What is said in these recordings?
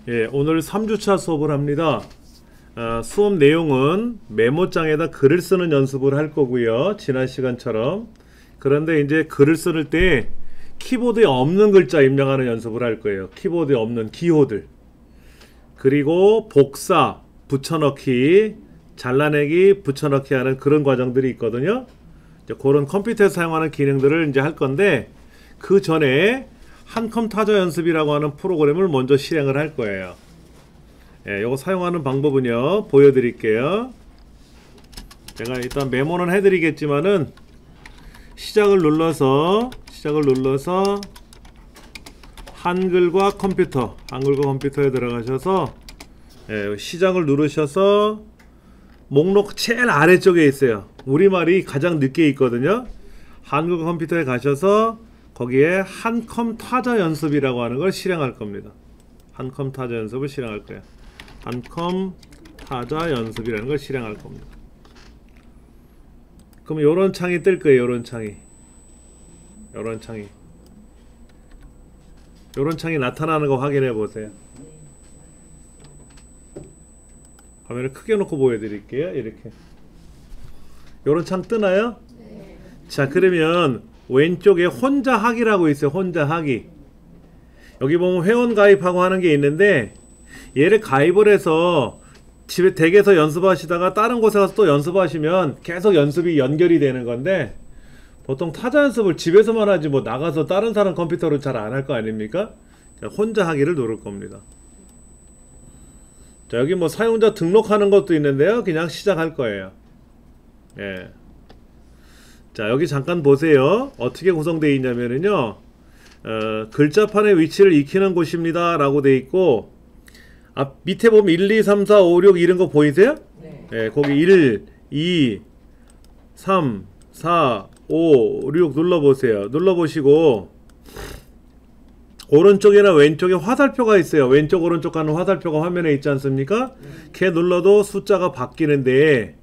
예, 오늘 3주차 수업을 합니다. 수업 내용은 메모장에다 글을 쓰는 연습을 할 거고요. 지난 시간처럼. 그런데 이제 글을 쓸 때 키보드에 없는 글자 입력하는 연습을 할 거예요. 키보드에 없는 기호들. 그리고 복사, 붙여넣기, 잘라내기, 붙여넣기 하는 그런 과정들이 있거든요. 이제 그런 컴퓨터에서 사용하는 기능들을 이제 할 건데, 그 전에 한컴 타자 연습이라고 하는 프로그램을 먼저 실행을 할 거예요. 예, 요거 사용하는 방법은요, 보여드릴게요. 제가 일단 메모는 해드리겠지만은, 시작을 눌러서 한글과 컴퓨터에 들어가셔서, 예, 시작을 누르셔서 목록 제일 아래쪽에 있어요. 우리말이 가장 늦게 있거든요. 한글과 컴퓨터에 가셔서 거기에 한컴 타자 연습이라고 하는 걸 실행할 겁니다. 한컴 타자 연습을 실행할 거예요. 한컴 타자 연습이라는 걸 실행할 겁니다. 그럼 요런 창이 뜰 거예요. 요런 창이 나타나는 거 확인해 보세요. 화면을 크게 놓고 보여드릴게요. 이렇게 요런 창 뜨나요? 네. 자, 그러면 왼쪽에 혼자 하기라고 있어요. 혼자 하기. 여기 보면 회원 가입하고 하는 게 있는데, 얘를 가입을 해서 집에 댁에서 연습하시다가 다른 곳에 가서 또 연습하시면 계속 연습이 연결이 되는 건데, 보통 타자 연습을 집에서만 하지 뭐 나가서 다른 사람 컴퓨터로 잘 안 할 거 아닙니까? 혼자 하기를 누를 겁니다. 자, 여기 뭐 사용자 등록하는 것도 있는데요. 그냥 시작할 거예요. 예. 자, 여기 잠깐 보세요. 어떻게 구성되어 있냐면은요, 글자판의 위치를 익히는 곳입니다 라고 되어 있고, 밑에 보면 1, 2, 3, 4, 5, 6 이런 거 보이세요? 네. 예, 거기 1, 2, 3, 4, 5, 6 눌러보세요. 눌러보시고, 오른쪽이나 왼쪽에 화살표가 있어요. 왼쪽 오른쪽 가는 화살표가 화면에 있지 않습니까? 걔 눌러도 숫자가 바뀌는데,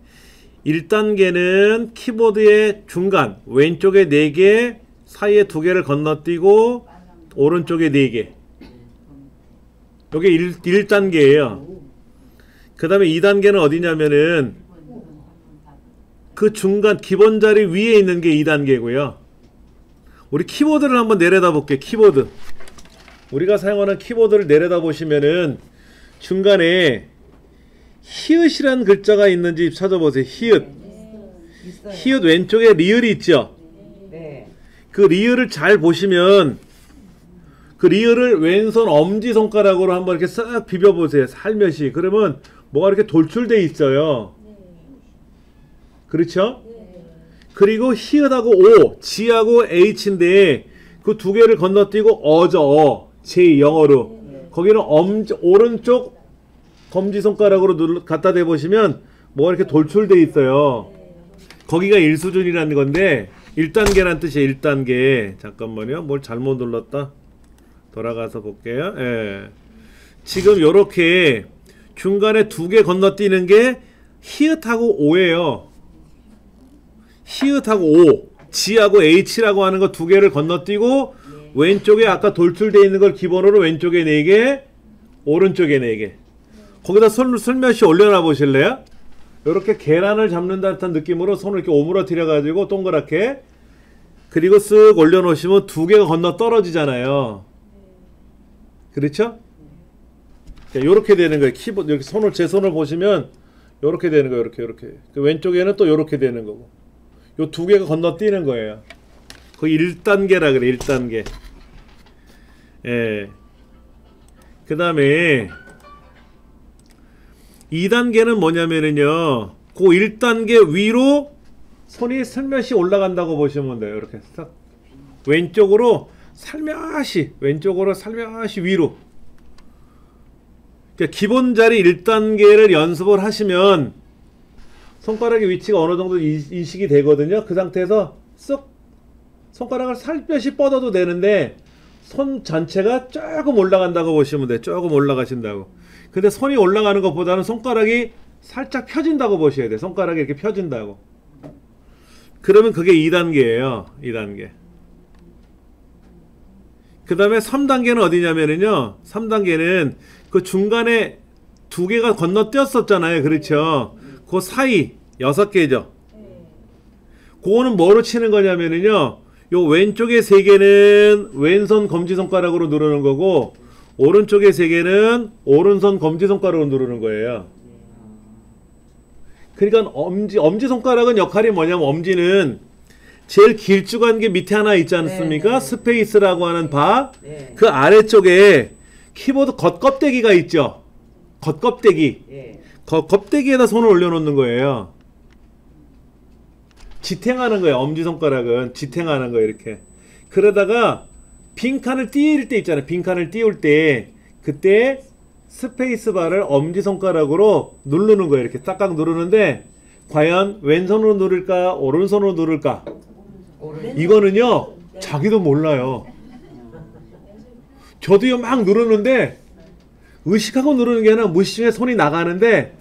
1단계는 키보드의 중간 왼쪽에 4개, 사이에 2개를 건너뛰고 오른쪽에 4개. 요게 1단계예요. 그 다음에 2단계는 어디냐면은 그 중간 기본 자리 위에 있는 게 2단계고요. 우리 키보드를 한번 내려다 볼게요. 키보드. 우리가 사용하는 키보드를 내려다 보시면은 중간에 히읗이라는 글자가 있는지 찾아보세요. 히읗 왼쪽에 리을이 있죠. 그 리을을 잘 보시면 그 리을을 왼손 엄지손가락으로 한번 이렇게 싹 비벼보세요. 살며시. 그러면 뭐가 이렇게 돌출돼 있어요. 그렇죠? 그리고 히읗하고 O, G하고 H인데 그 두 개를 건너뛰고 어저, J 영어로. 거기는 오른쪽 검지손가락으로 갖다 대보시면 뭐가 이렇게 돌출돼 있어요. 거기가 1수준이라는 건데 1단계란 뜻이에요. 1단계. 잠깐만요. 뭘 잘못 눌렀다. 돌아가서 볼게요. 예. 지금 요렇게 중간에 2개 건너뛰는 게 히읗하고 O예요. 히읗하고 O, G하고 H라고 하는 거 2개를 건너뛰고 왼쪽에 아까 돌출되어 있는 걸 기본으로 왼쪽에 4개, 오른쪽에 4개. 거기다 슬며시 올려놔 보실래요? 이렇게 계란을 잡는다 듯한 느낌으로 손을 이렇게 오므러뜨려 가지고 동그랗게, 그리고 쓱 올려놓으시면 2개가 건너 떨어지잖아요. 그렇죠? 요렇게 되는 거예요. 키보드 이렇게 제 손을 보시면 요렇게 되는 거예요. 요렇게. 그 왼쪽에는 또 요렇게 되는 거고. 요 2개가 건너뛰는 거예요. 거의 1단계라 그래. 1단계. 예. 그 다음에 2단계는 뭐냐면은요, 그 1단계 위로 손이 살며시 올라간다고 보시면 돼요. 이렇게 싹 왼쪽으로 살며시 위로. 그러니까 기본 자리 1단계를 연습을 하시면 손가락의 위치가 어느 정도 인식이 되거든요. 그 상태에서 쓱 손가락을 살며시 뻗어도 되는데 손 전체가 조금 올라간다고 보시면 돼요. 조금 올라가신다고. 근데 손이 올라가는 것보다는 손가락이 살짝 펴진다고 보셔야 돼요. 손가락이 이렇게 펴진다고. 그러면 그게 2단계예요. 2단계. 그 다음에 3단계는 어디냐면은요, 3단계는 그 중간에 두 개가 건너뛰었었잖아요. 그렇죠? 그 사이 6개죠. 그거는 뭐로 치는 거냐면은요, 요 왼쪽에 3개는 왼손 검지손가락으로 누르는 거고, 오른쪽에 3개는 오른손 검지손가락으로 누르는 거예요. 그러니까 엄지손가락은 역할이 뭐냐면, 엄지는 제일 길쭉한 게 밑에 하나 있지 않습니까? 네. 스페이스라고 하는 바. 네. 그 아래쪽에 키보드 겉껍데기가 있죠. 겉껍데기. 예. 겉껍데기에다 손을 올려놓는 거예요. 지탱하는 거예요. 엄지손가락은 지탱하는 거예요. 이렇게. 그러다가 빈칸을 띄울 때 있잖아요. 빈칸을 띄울 때 그때 스페이스바를 엄지손가락으로 누르는 거예요. 이렇게 딱딱 누르는데 과연 왼손으로 누를까 오른손으로 누를까? 이거는요 자기도 몰라요. 저도요 막 누르는데 의식하고 누르는 게 아니라 무의식에 손이 나가는데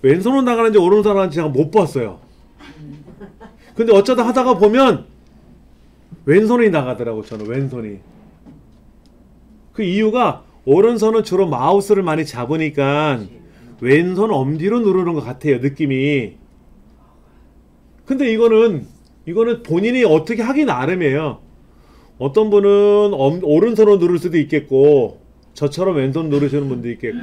왼손으로 나가는지 오른손으로 나가는지 제가 못 봤어요. 근데 어쩌다 하다가 보면 왼손이 나가더라고. 저는 왼손이. 그 이유가 오른손은 주로 마우스를 많이 잡으니까 왼손 엄지로 누르는 것 같아요. 느낌이. 근데 이거는 본인이 어떻게 하기 나름이에요. 어떤 분은 오른손으로 누를 수도 있겠고 저처럼 왼손 누르시는 분도 있겠고.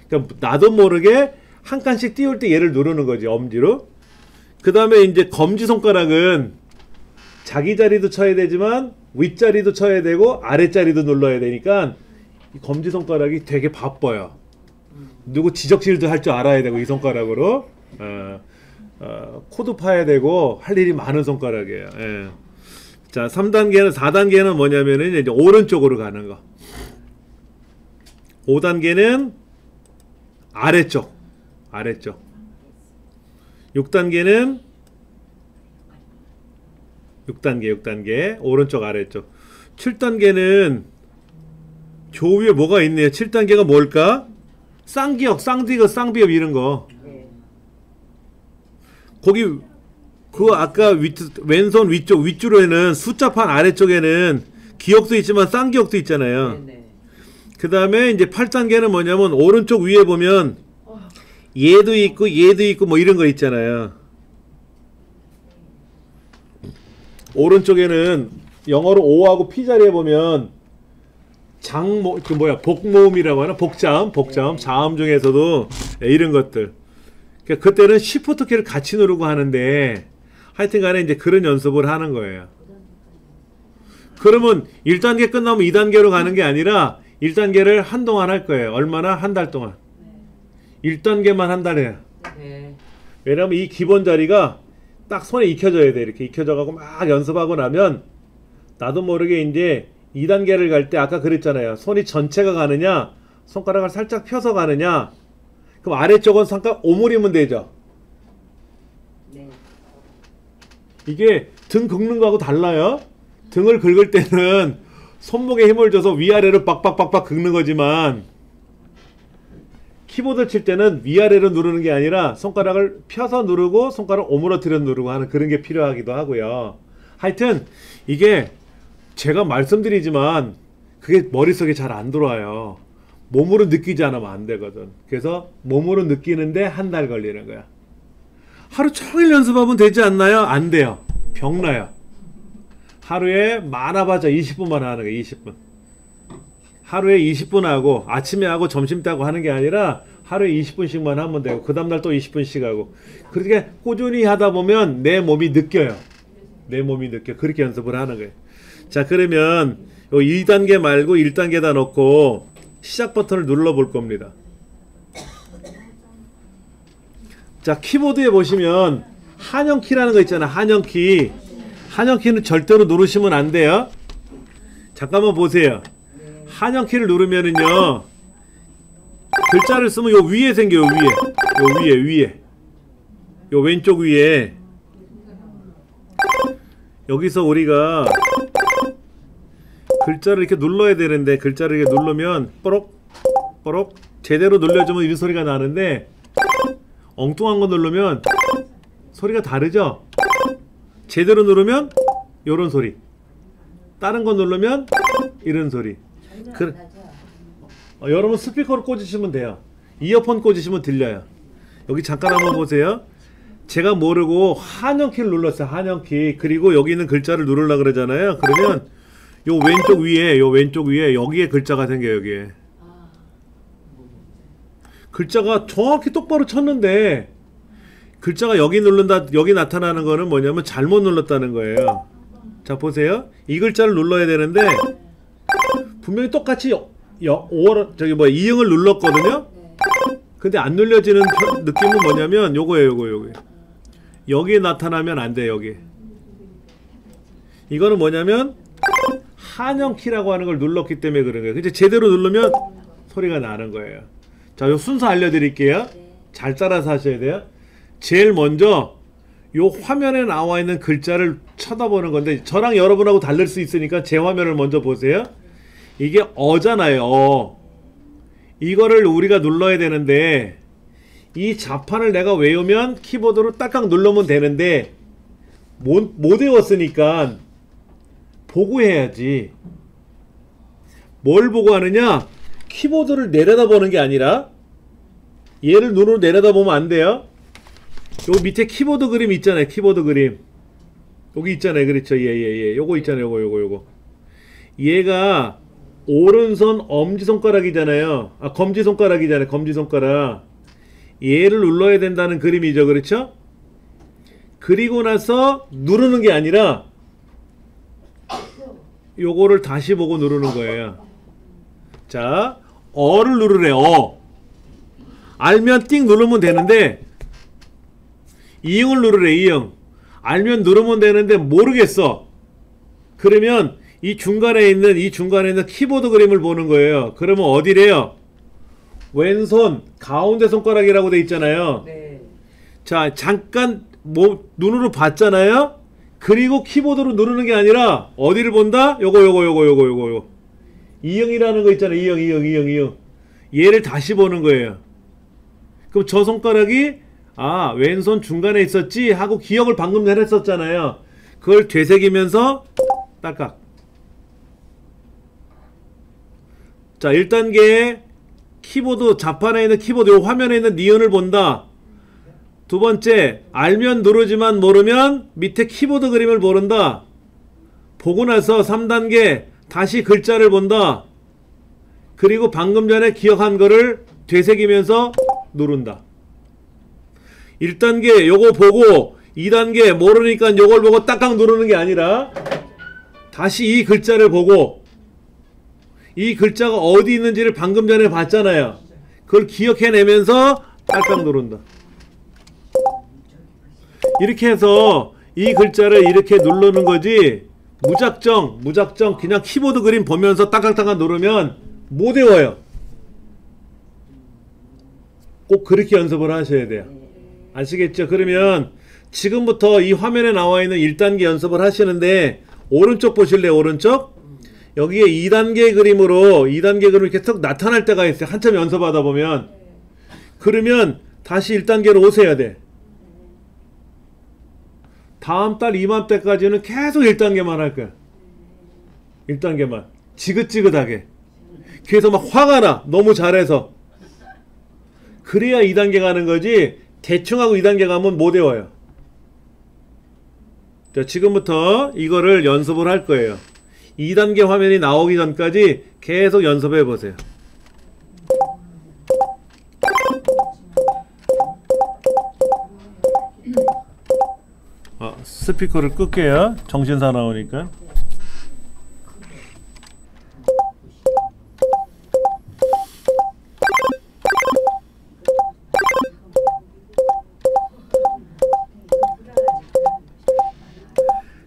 그러니까 나도 모르게 한 칸씩 띄울 때 얘를 누르는 거지. 엄지로. 그 다음에 이제 검지손가락은 자기 자리도 쳐야 되지만 윗자리도 쳐야 되고 아랫자리도 눌러야 되니까 이 검지손가락이 되게 바빠요. 누구 지적질도 할 줄 알아야 되고 이 손가락으로 코드 파야 되고 할 일이 많은 손가락이에요. 예. 자 3단계는 4단계는 뭐냐면은 이제 오른쪽으로 가는 거. 5단계는 아래쪽 6단계는 6단계 오른쪽 아래쪽. 7단계는 조 위에 뭐가 있네요. 7단계가 뭘까? 쌍기역, 쌍디귿, 쌍비읍 이런 거. 거기 그 아까 왼손 위쪽 윗줄에는 숫자판 아래쪽에는 기역도 있지만 쌍기역도 있잖아요. 그 다음에 이제 8단계는 뭐냐면 오른쪽 위에 보면 얘도 있고 뭐 이런 거 있잖아요. 오른쪽에는 영어로 O하고 P 자리에 보면 복모음이라고 하나? 복자음, 자음 중에서도 이런 것들. 그러니까 그때는 Shift 키를 같이 누르고 하는데 하여튼 간에 이제 그런 연습을 하는 거예요. 그러면 1단계 끝나면 2단계로 가는 게 아니라 1단계를 한동안 할 거예요. 얼마나? 한 달 동안. 1단계만 한 달 해요. 왜냐면 이 기본 자리가 딱 손에 익혀져야 돼. 이렇게 익혀져가고 막 연습하고 나면 나도 모르게 이제 2단계를 갈 때 아까 그랬잖아요. 손이 전체가 가느냐 손가락을 살짝 펴서 가느냐. 그럼 아래쪽은 잠깐 오므리면 되죠. 이게 등 긁는 거하고 달라요. 등을 긁을 때는 손목에 힘을 줘서 위아래로 빡빡빡빡 긁는 거지만 키보드 칠 때는 위아래로 누르는 게 아니라 손가락을 펴서 누르고 손가락 오므러뜨려 누르고 하는 그런 게 필요하기도 하고요. 하여튼 이게 제가 말씀드리지만 그게 머릿속에 잘 안 들어와요. 몸으로 느끼지 않으면 안 되거든. 그래서 몸으로 느끼는데 한 달 걸리는 거야. 하루 종일 연습하면 되지 않나요? 안 돼요. 병나요. 하루에 많아봤자 20분만 하는 거예요. 20분. 하루에 20분 하고 아침에 하고 점심 때 하고 하는 게 아니라 하루에 20분씩만 하면 되고 그 다음날 또 20분씩 하고 그렇게 꾸준히 하다 보면 내 몸이 느껴요. 내 몸이 느껴. 그렇게 연습을 하는 거예요. 자 그러면 요 2단계 말고 1단계다 놓고 시작 버튼을 눌러 볼 겁니다. 자 키보드에 보시면 한영키라는 거 있잖아요. 한영키. 한영키는 절대로 누르시면 안 돼요. 잠깐만 보세요. 한영키를 누르면은요 글자를 쓰면 요 위에 생겨요. 위에 요 왼쪽 위에 여기서 우리가 글자를 이렇게 눌러야 되는데 글자를 이렇게 누르면 뽀록 제대로 눌러주면 이 소리가 나는데 엉뚱한 거 누르면 소리가 다르죠? 제대로 누르면 요런 소리, 다른 거 누르면 이런 소리. 전혀 그, 안 나죠. 여러분 스피커를 꽂으시면 돼요. 이어폰 꽂으시면 들려요. 여기 잠깐 한번 보세요. 제가 모르고 한영키를 눌렀어요. 한영키. 그리고 여기 있는 글자를 누르려고 그러잖아요. 그러면 요 왼쪽 위에 여기에 글자가 생겨요. 여기에. 아, 글자가 정확히 똑바로 쳤는데 글자가 여기 누른다, 여기 나타나는 거는 뭐냐면 잘못 눌렀다는 거예요. 자, 보세요. 이 글자를 눌러야 되는데 분명히 똑같이 이응을 눌렀거든요. 네. 근데 안 눌려지는 느낌은 뭐냐면 요거예요. 요거. 여기에 나타나면 안 돼. 여기. 이거는 뭐냐면 한영키라고 하는 걸 눌렀기 때문에 그런 거예요. 근데 제대로 누르면 소리가 나는 거예요. 자, 요 순서 알려드릴게요. 잘 따라서 하셔야 돼요. 제일 먼저 요 화면에 나와 있는 글자를 쳐다보는 건데 저랑 여러분하고 다를 수 있으니까 제 화면을 먼저 보세요. 이게 어잖아요. 이거를 우리가 눌러야 되는데 이 자판을 내가 외우면 키보드로 딱딱 누르면 되는데 못 외웠으니까 보고 해야지. 뭘 보고 하느냐? 키보드를 내려다보는 게 아니라 얘를 눈으로 내려다보면 안 돼요. 요 밑에 키보드 그림 있잖아요. 키보드 그림 여기 있잖아요. 그렇죠. 예. 요거 있잖아요. 요거 얘가 오른손 엄지손가락이잖아요. 아, 검지손가락이잖아요. 검지손가락. 얘를 눌러야 된다는 그림이죠. 그렇죠? 그리고 나서 누르는 게 아니라 요거를 다시 보고 누르는 거예요. 자, 어를 누르래. 알면 띵 누르면 되는데 이응을 누르래. 이응. 알면 누르면 되는데 모르겠어. 그러면 이 중간에 있는 키보드 그림을 보는 거예요. 그러면 어디래요? 왼손 가운데 손가락이라고 돼 있잖아요. 네. 자, 잠깐 눈으로 봤잖아요. 그리고 키보드로 누르는 게 아니라 어디를 본다? 요거. 이응이라는 거 있잖아요. 이응. 얘를 다시 보는 거예요. 그럼 저 손가락이 왼손 중간에 있었지 하고 기억을 방금 전에 했었잖아요. 그걸 되새기면서 딸깍. 자, 1단계 키보드 자판에 있는 키보드 요 화면에 있는 니은을 본다. 두 번째, 알면 누르지만 모르면 밑에 키보드 그림을 모른다. 보고 나서 3단계 다시 글자를 본다. 그리고 방금 전에 기억한 거를 되새기면서 누른다. 1단계 요거 보고 2단계 모르니까 요걸 보고 딱딱 누르는 게 아니라 다시 이 글자를 보고 이 글자가 어디 있는지를 방금 전에 봤잖아요. 그걸 기억해내면서 딱딱 누른다. 이렇게 해서 이 글자를 이렇게 누르는 거지 무작정 그냥 키보드 그림 보면서 딱딱딱딱 누르면 못 외워요. 꼭 그렇게 연습을 하셔야 돼요. 아시겠죠? 그러면 지금부터 이 화면에 나와 있는 1단계 연습을 하시는데 오른쪽 보실래요? 오른쪽? 여기에 2단계 그림으로 이렇게 턱 나타날 때가 있어요. 한참 연습하다 보면. 그러면 다시 1단계로 오셔야 돼. 다음 달 이맘때까지는 계속 1단계만 할 거야. 1단계만. 지긋지긋하게. 그래서 막 화가 나. 너무 잘해서. 그래야 2단계 가는 거지 대충 하고 2단계 가면 못 외워요. 자, 지금부터 이거를 연습을 할 거예요. 2단계 화면이 나오기 전까지 계속 연습해 보세요. 스피커를 끌게요. 정신사 나오니까.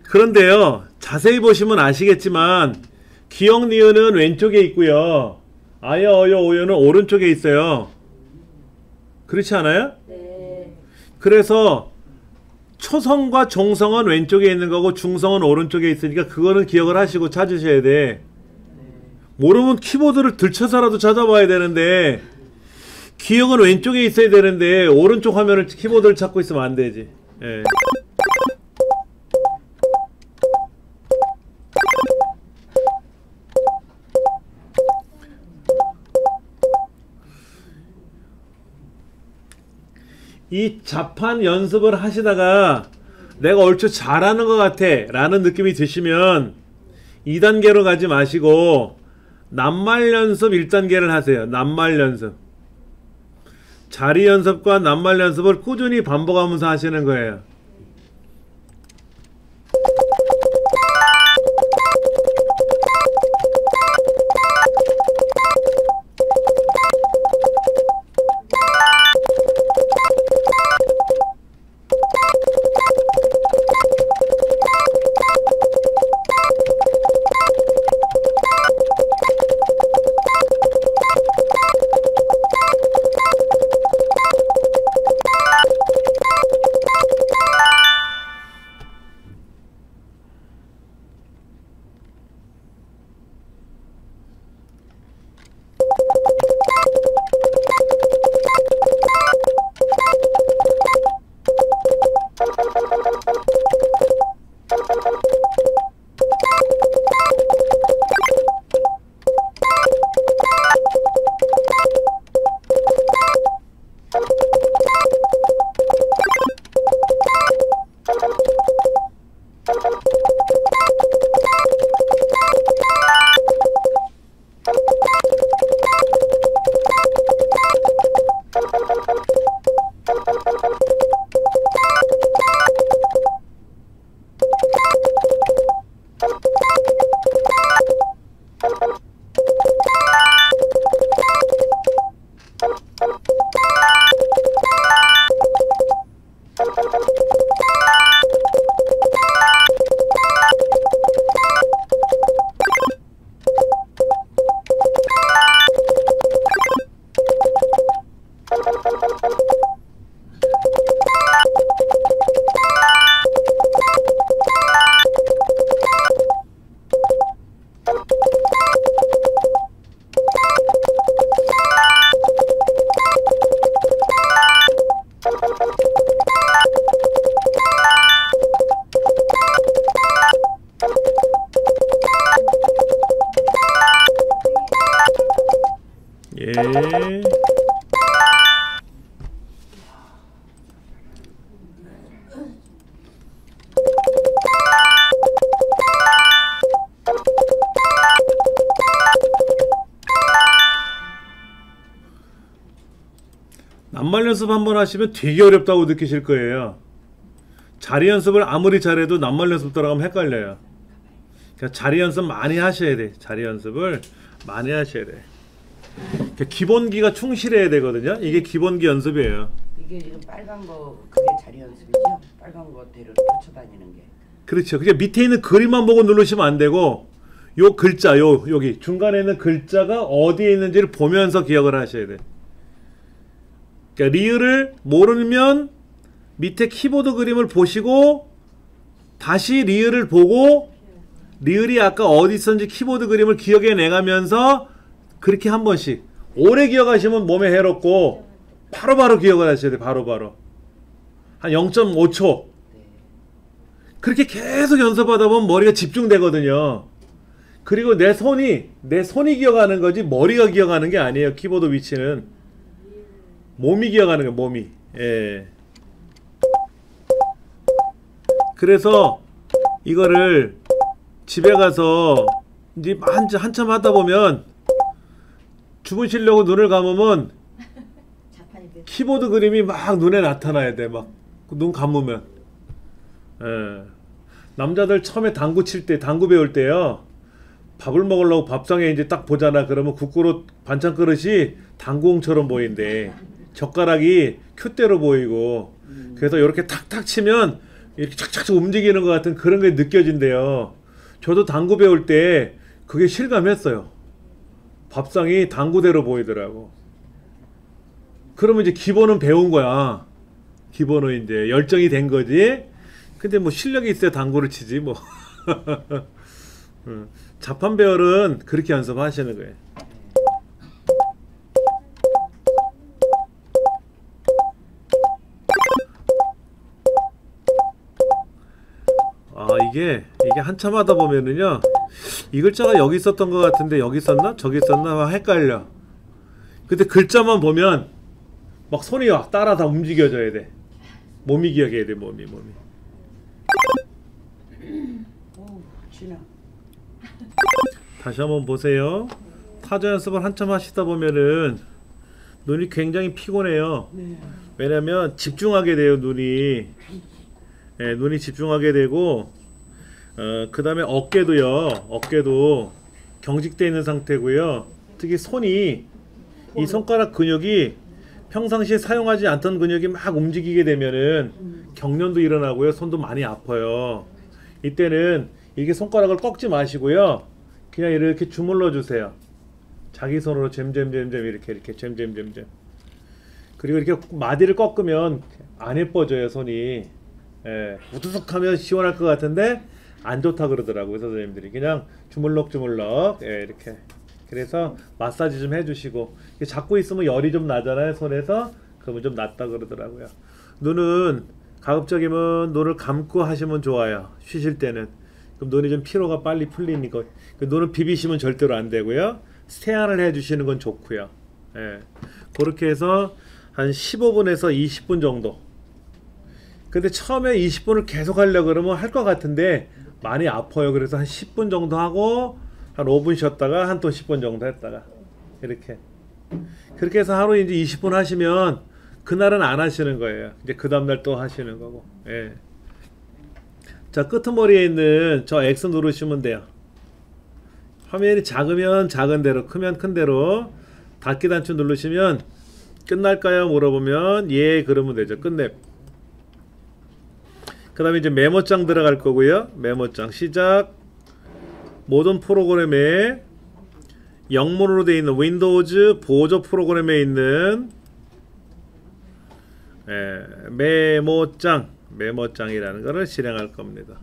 그런데요, 자세히 보시면 아시겠지만 기역 니은은 왼쪽에 있고요, 아여 어여 오여는 오른쪽에 있어요. 그렇지 않아요? 네. 그래서 초성과 종성은 왼쪽에 있는 거고 중성은 오른쪽에 있으니까 그거는 기억을 하시고 찾으셔야 돼. 모르면 키보드를 들쳐서라도 찾아봐야 되는데 기억은 왼쪽에 있어야 되는데 오른쪽 화면을 키보드를 찾고 있으면 안 되지. 예. 이 자판 연습을 하시다가 내가 얼추 잘하는 것 같아 라는 느낌이 드시면 2단계로 가지 마시고 낱말 연습 1단계를 하세요. 낱말 연습. 자리 연습과 낱말 연습을 꾸준히 반복하면서 하시는 거예요. 예. 낱말 연습 한번 하시면 되게 어렵다고 느끼실 거예요. 자리 연습을 아무리 잘해도 낱말 연습 들어가면 헷갈려요. 그러니까 자리 연습 많이 하셔야 돼. 자리 연습을 많이 하셔야 돼. 그러니까 기본기가 충실해야 되거든요. 이게 기본기 연습이에요. 이게 지금 빨간 거 그게 자리 연습이죠? 빨간 거대로 쫓아다니는 게. 그렇죠. 그게 밑에 있는 그림만 보고 누르시면 안 되고 요 글자 여기 중간에 있는 글자가 어디에 있는지를 보면서 기억을 하셔야 돼. 그러니까 리을을 모르면 밑에 키보드 그림을 보시고 다시 리을을 보고 리을이 아까 어디 있었는지 키보드 그림을 기억해 내가면서 그렇게 한 번씩 오래 기억하시면 몸에 해롭고 바로바로 기억을 하셔야 돼. 바로바로 한 0.5초 그렇게 계속 연습하다 보면 머리가 집중되거든요. 그리고 내 손이 기억하는 거지 머리가 기억하는 게 아니에요. 키보드 위치는 몸이 기억하는 거예요. 몸이. 예. 그래서 이거를 집에 가서 이제 한참 하다 보면 주무시려고 눈을 감으면 키보드 그림이 막 눈에 나타나야 돼. 막 눈 감으면. 예. 남자들 처음에 당구 칠 때, 당구 배울 때요. 밥을 먹으려고 밥상에 이제 딱 보잖아. 그러면 국그릇 반찬 그릇이 당구공처럼 보인대. 젓가락이 큐대로 보이고. 그래서 이렇게 탁탁 치면 이렇게 착착 움직이는 것 같은 그런 게 느껴진대요. 저도 당구 배울 때 그게 실감했어요. 밥상이 당구대로 보이더라고. 그러면 이제 기본은 배운 거야. 기본은 이제 열정이 된 거지. 근데 뭐 실력이 있어야 당구를 치지 뭐. 자판 배열은 그렇게 연습하시는 거예요. 아 이게 한참 하다 보면은요 이 글자가 여기 있었던 것 같은데 여기 있었나 저기 있었나 막 헷갈려. 근데 글자만 보면 막 손이 막 따라서 움직여줘야 돼. 몸이 기억해야 돼. 몸이. 오, 진아. 다시 한번 보세요. 타자 연습을 한참 하시다 보면은 눈이 굉장히 피곤해요. 네. 왜냐면 집중하게 돼요. 눈이. 예, 눈이 집중하게 되고 그 다음에 어깨도 경직되어 있는 상태고요. 특히 손이 이 손가락 근육이 평상시에 사용하지 않던 근육이 막 움직이게 되면은 경련도 일어나고요. 손도 많이 아파요. 이때는 이렇게 손가락을 꺾지 마시고요. 그냥 이렇게 주물러 주세요. 자기 손으로 잼잼 이렇게 잼잼. 그리고 이렇게 마디를 꺾으면 안 예뻐져요. 손이. 예, 우두둑하면 시원할 것 같은데 안 좋다 그러더라고요. 선생님들이. 그냥 주물럭 예, 이렇게. 그래서 마사지 좀 해주시고 잡고 있으면 열이 좀 나잖아요. 손에서. 그러면 좀 낫다 그러더라고요. 눈은 가급적이면 눈을 감고 하시면 좋아요. 쉬실 때는. 그럼 눈이 좀 피로가 빨리 풀리니까. 눈을 비비시면 절대로 안 되고요. 세안을 해주시는 건 좋고요. 예. 그렇게 해서 한 15분에서 20분 정도. 근데 처음에 20분을 계속 하려고 그러면 할 것 같은데 많이 아파요. 그래서 한 10분 정도 하고 한 5분 쉬었다가 한 또 10분 정도 했다가 이렇게. 그렇게 해서 하루 이제 20분 하시면 그날은 안 하시는 거예요. 이제 그 다음날 또 하시는 거고. 예. 자, 끄트머리에 있는 저 X 누르시면 돼요. 화면이 작으면 작은 대로, 크면 큰 대로 닫기 단추 누르시면 끝날까요? 물어보면 예, 그러면 되죠. 끝내. 그 다음에 이제 메모장 들어갈 거고요. 메모장 시작. 모든 프로그램에 영문으로 되어 있는 윈도우즈 보조 프로그램에 있는 메모장이라는 것을 실행할 겁니다.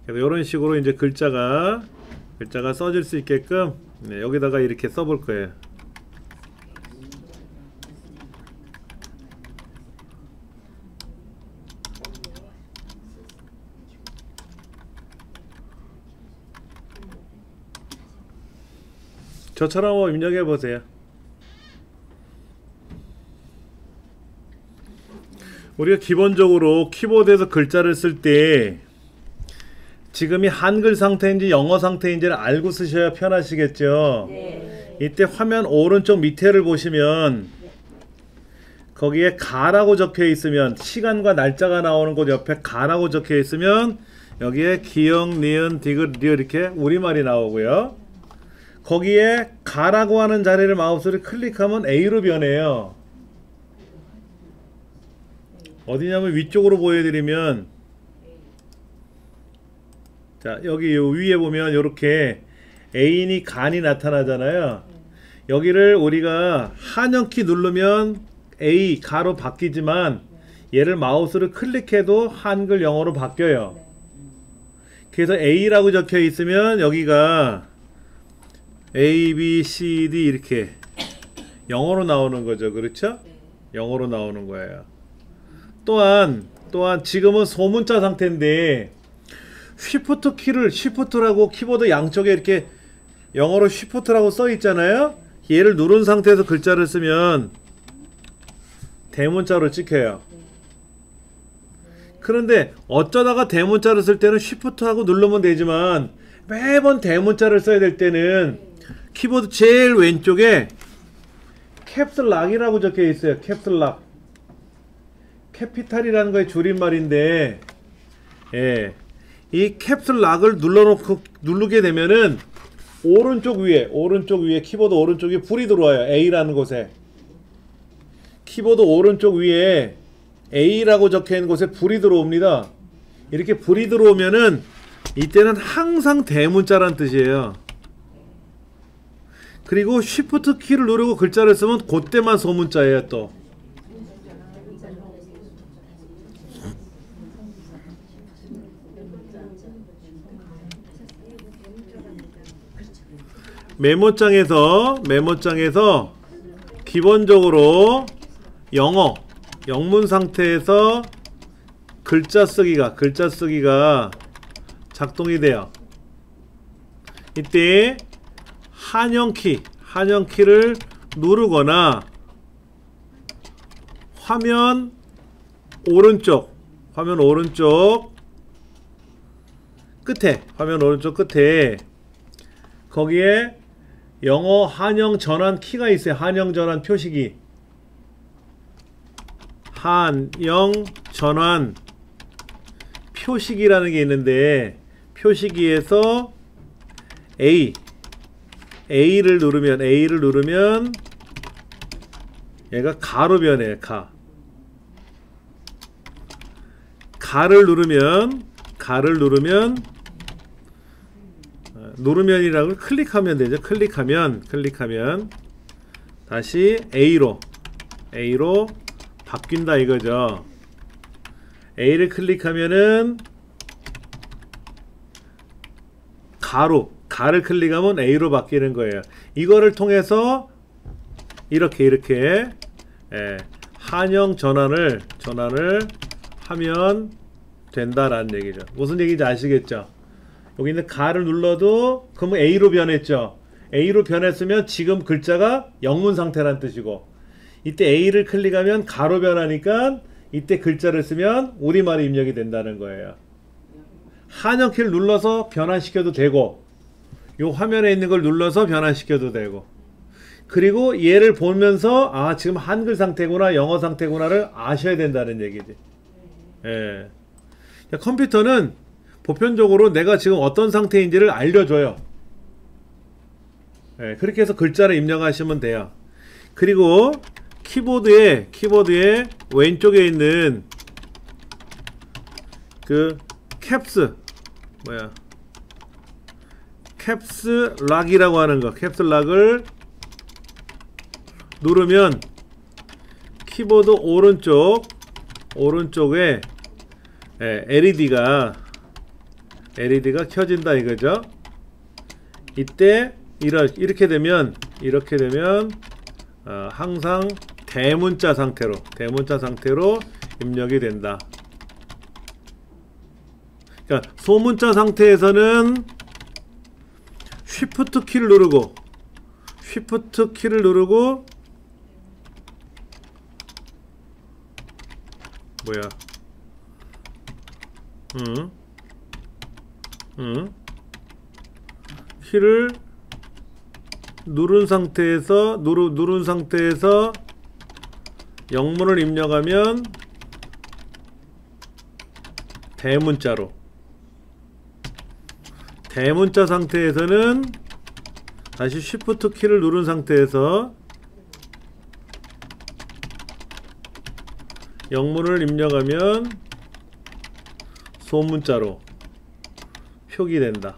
그래서 이런 식으로 이제 글자가 써질 수 있게끔 여기다가 이렇게 써볼 거예요. 저처럼 입력해 보세요. 우리가 기본적으로 키보드에서 글자를 쓸 때 지금이 한글 상태인지 영어 상태인지를 알고 쓰셔야 편하시겠죠. 네. 이때 화면 오른쪽 밑에를 보시면 거기에 가라고 적혀 있으면, 시간과 날짜가 나오는 곳 옆에 가라고 적혀 있으면 여기에 기역, 니은, 디귿, 리을 이렇게 우리말이 나오고요. 거기에 가라고 하는 자리를 마우스를 클릭하면 A로 변해요. 어디냐면 위쪽으로 보여드리면, 자, 여기 요 위에 보면 이렇게 A니 간이 나타나잖아요. 여기를 우리가 한영키 누르면 A 가로 바뀌지만 얘를 마우스를 클릭해도 한글 영어로 바뀌어요. 그래서 A라고 적혀 있으면 여기가 A, B, C, D 이렇게 영어로 나오는 거죠. 그렇죠? 영어로 나오는 거예요. 또한 지금은 소문자 상태인데 쉬프트 키를, 쉬프트라고 키보드 양쪽에 이렇게 영어로 쉬프트라고 써 있잖아요. 얘를 누른 상태에서 글자를 쓰면 대문자로 찍혀요. 그런데 어쩌다가 대문자를 쓸 때는 쉬프트하고 누르면 되지만 매번 대문자를 써야 될 때는 키보드 제일 왼쪽에 캡슬락이라고 적혀 있어요. 캡슬락. 캐피탈이라는 거의 줄임말인데, 예, 이 캡슬락을 누르게 되면은 오른쪽 위에 키보드 오른쪽 위에 불이 들어와요. A라는 곳에. 키보드 오른쪽 위에 A라고 적혀있는 곳에 불이 들어옵니다. 이렇게 불이 들어오면은 이때는 항상 대문자란 뜻이에요. 그리고 쉬프트 키를 누르고 글자를 쓰면 그때만 소문자예요. 또 메모장에서 기본적으로 영문 상태에서 글자 쓰기가 작동이 돼요. 이때 한영키를 누르거나 화면 오른쪽 끝에, 화면 오른쪽 끝에 거기에 영어 한영 전환 키가 있어요. 한영 전환 표시기. 한영 전환 표시기라는 게 있는데, 표시기에서 A를 누르면 얘가 가로 변해요. 가를 누르면 누르면이라고 클릭하면 되죠. 클릭하면 다시 A로 바뀐다 이거죠. A를 클릭하면은 가를 클릭하면 A로 바뀌는 거예요. 이거를 통해서 이렇게 한영 전환을 하면 된다라는 얘기죠. 무슨 얘기인지 아시겠죠? 여기 있는 가를 눌러도 그러면 A로 변했죠. A로 변했으면 지금 글자가 영문 상태란 뜻이고, 이때 A를 클릭하면 가로 변하니까 이때 글자를 쓰면 우리말이 입력이 된다는 거예요. 한영키를 눌러서 변환시켜도 되고, 요 화면에 있는 걸 눌러서 변환시켜도 되고, 그리고 얘를 보면서 아 지금 한글 상태구나 영어 상태구나를 아셔야 된다는 얘기지. 예. 컴퓨터는 보편적으로 내가 지금 어떤 상태인지를 알려줘요. 예, 그렇게 해서 글자를 입력하시면 돼요. 그리고 키보드에 왼쪽에 있는 그 캡스락이라고 하는 거, 캡스락을 누르면 키보드 오른쪽에 LED가 켜진다 이거죠. 이때 이렇게 되면 항상 대문자 상태로 입력이 된다. 그러니까 소문자 상태에서는 쉬프트 키를 누르고 키를 누른 상태에서 영문을 입력하면 대문자 상태에서는 다시 쉬프트 키를 누른 상태에서 영문을 입력하면 소문자로 표기된다.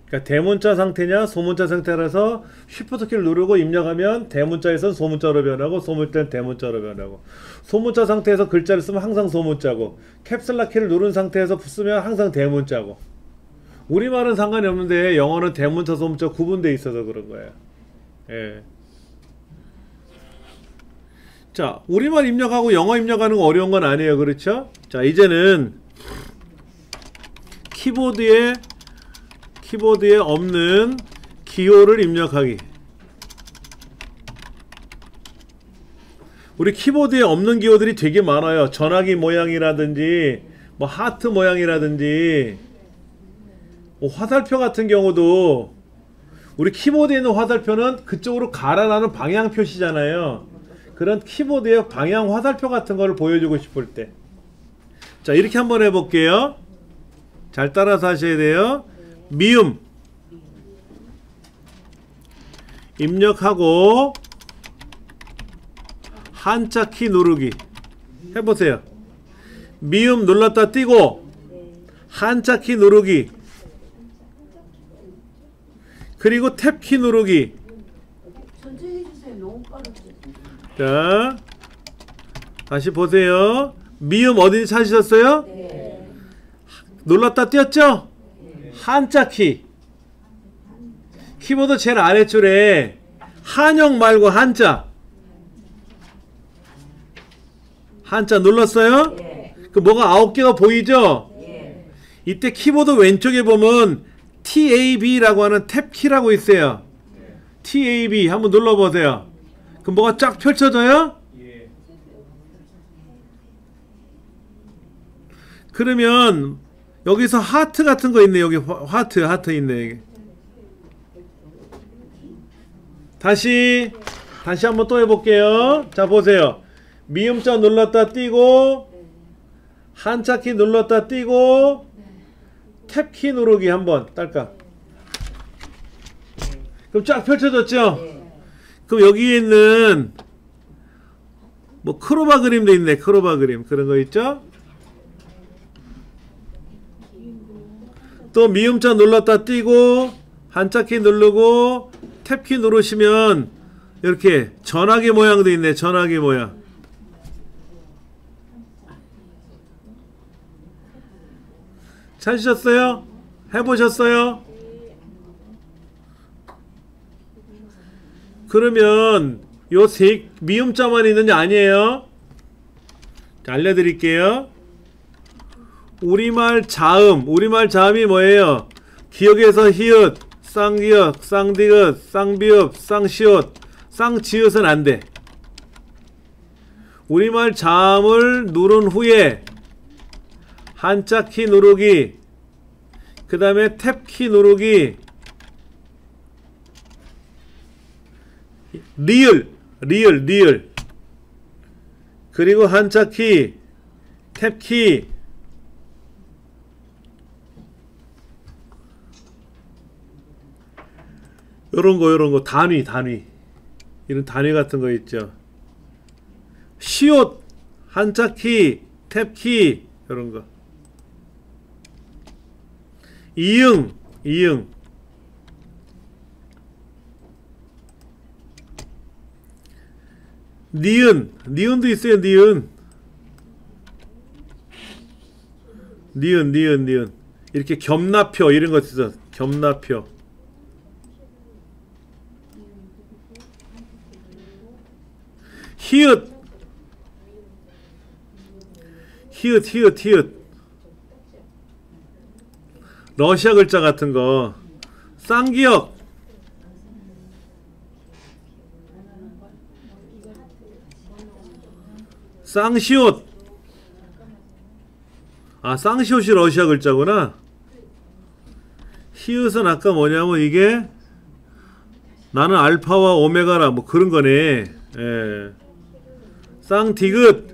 그러니까 대문자 상태냐 소문자 상태라서 쉬프트 키를 누르고 입력하면 대문자에선 소문자로 변하고 소문자는 대문자로 변하고, 소문자 상태에서 글자를 쓰면 항상 소문자고, 캡슐락 키를 누른 상태에서 쓰면 항상 대문자고. 우리말은 상관이 없는데 영어는 대문자 소문자 구분되어 있어서 그런 거예요. 예. 자, 우리말 입력하고 영어 입력하는 거 어려운 건 아니에요. 그렇죠? 자, 이제는 키보드에 없는 기호를 입력하기. 우리 키보드에 없는 기호들이 되게 많아요. 전화기 모양이라든지 뭐 하트 모양이라든지 화살표 같은 경우도 우리 키보드에 있는 화살표는 그쪽으로 가라라는 방향 표시잖아요. 그런 키보드의 방향 화살표 같은 거를 보여주고 싶을 때, 자 이렇게 한번 해볼게요. 잘 따라서 하셔야 돼요. 미음 입력하고 한자 키 누르기 해보세요. 미음 눌렀다 띄고 한자 키 누르기, 그리고 탭 키 누르기. 천천히 해주세요. 너무 빠르죠. 자 다시 보세요. 미음 어디 찾으셨어요? 네. 눌렀다 띄었죠? 한자 키. 키보드 제일 아래줄에 한영 말고 한자 눌렀어요? 예. 그 뭐가 9개가 보이죠? 예. 이때 키보드 왼쪽에 보면 TAB라고 하는 탭 키라고 있어요. TAB 한번 눌러보세요. 그럼 뭐가 쫙 펼쳐져요? 예. 그러면 여기서 하트 같은 거 있네. 여기 하트 있네. 여기. 다시 한번 또 해볼게요. 자, 보세요. 미음자 눌렀다 띄고 한자키 눌렀다 띄고 탭키 누르기 한번 딸깍. 그럼 쫙 펼쳐졌죠? 그럼 여기에 있는 뭐 크로바 그림도 있네. 크로바 그림 그런 거 있죠? 또 미음자 눌렀다 띄고 한자키 누르고 탭키 누르시면 이렇게 전화기 모양도 있네. 전화기 모양. 찾으셨어요? 해보셨어요? 그러면 요 세 미음자만 있는 게 아니에요. 자, 알려드릴게요. 우리말 자음이 뭐예요? 기역에서 히읗, 쌍기역, 쌍디귿, 쌍비읍, 쌍시옷, 쌍지읒은 안 돼. 우리말 자음을 누른 후에 한자키 누르기, 그 다음에 탭키 누르기, 리을, 그리고 한자키, 탭키, 요런 거, 단위. 이런 단위 같은 거 있죠. 시옷, 한자키, 탭키, 요런 거. 이응. 니은도 있어요. 니은. 이렇게 겸나표 이런 거 있어. 겸나표. 히읗. 러시아 글자 같은 거. 쌍기역. 쌍시옷. 아, 쌍시옷이 러시아 글자구나. 히읗은 아까 뭐냐면 이게 나는 알파와 오메가라 뭐 그런 거네. 예. 쌍디귿.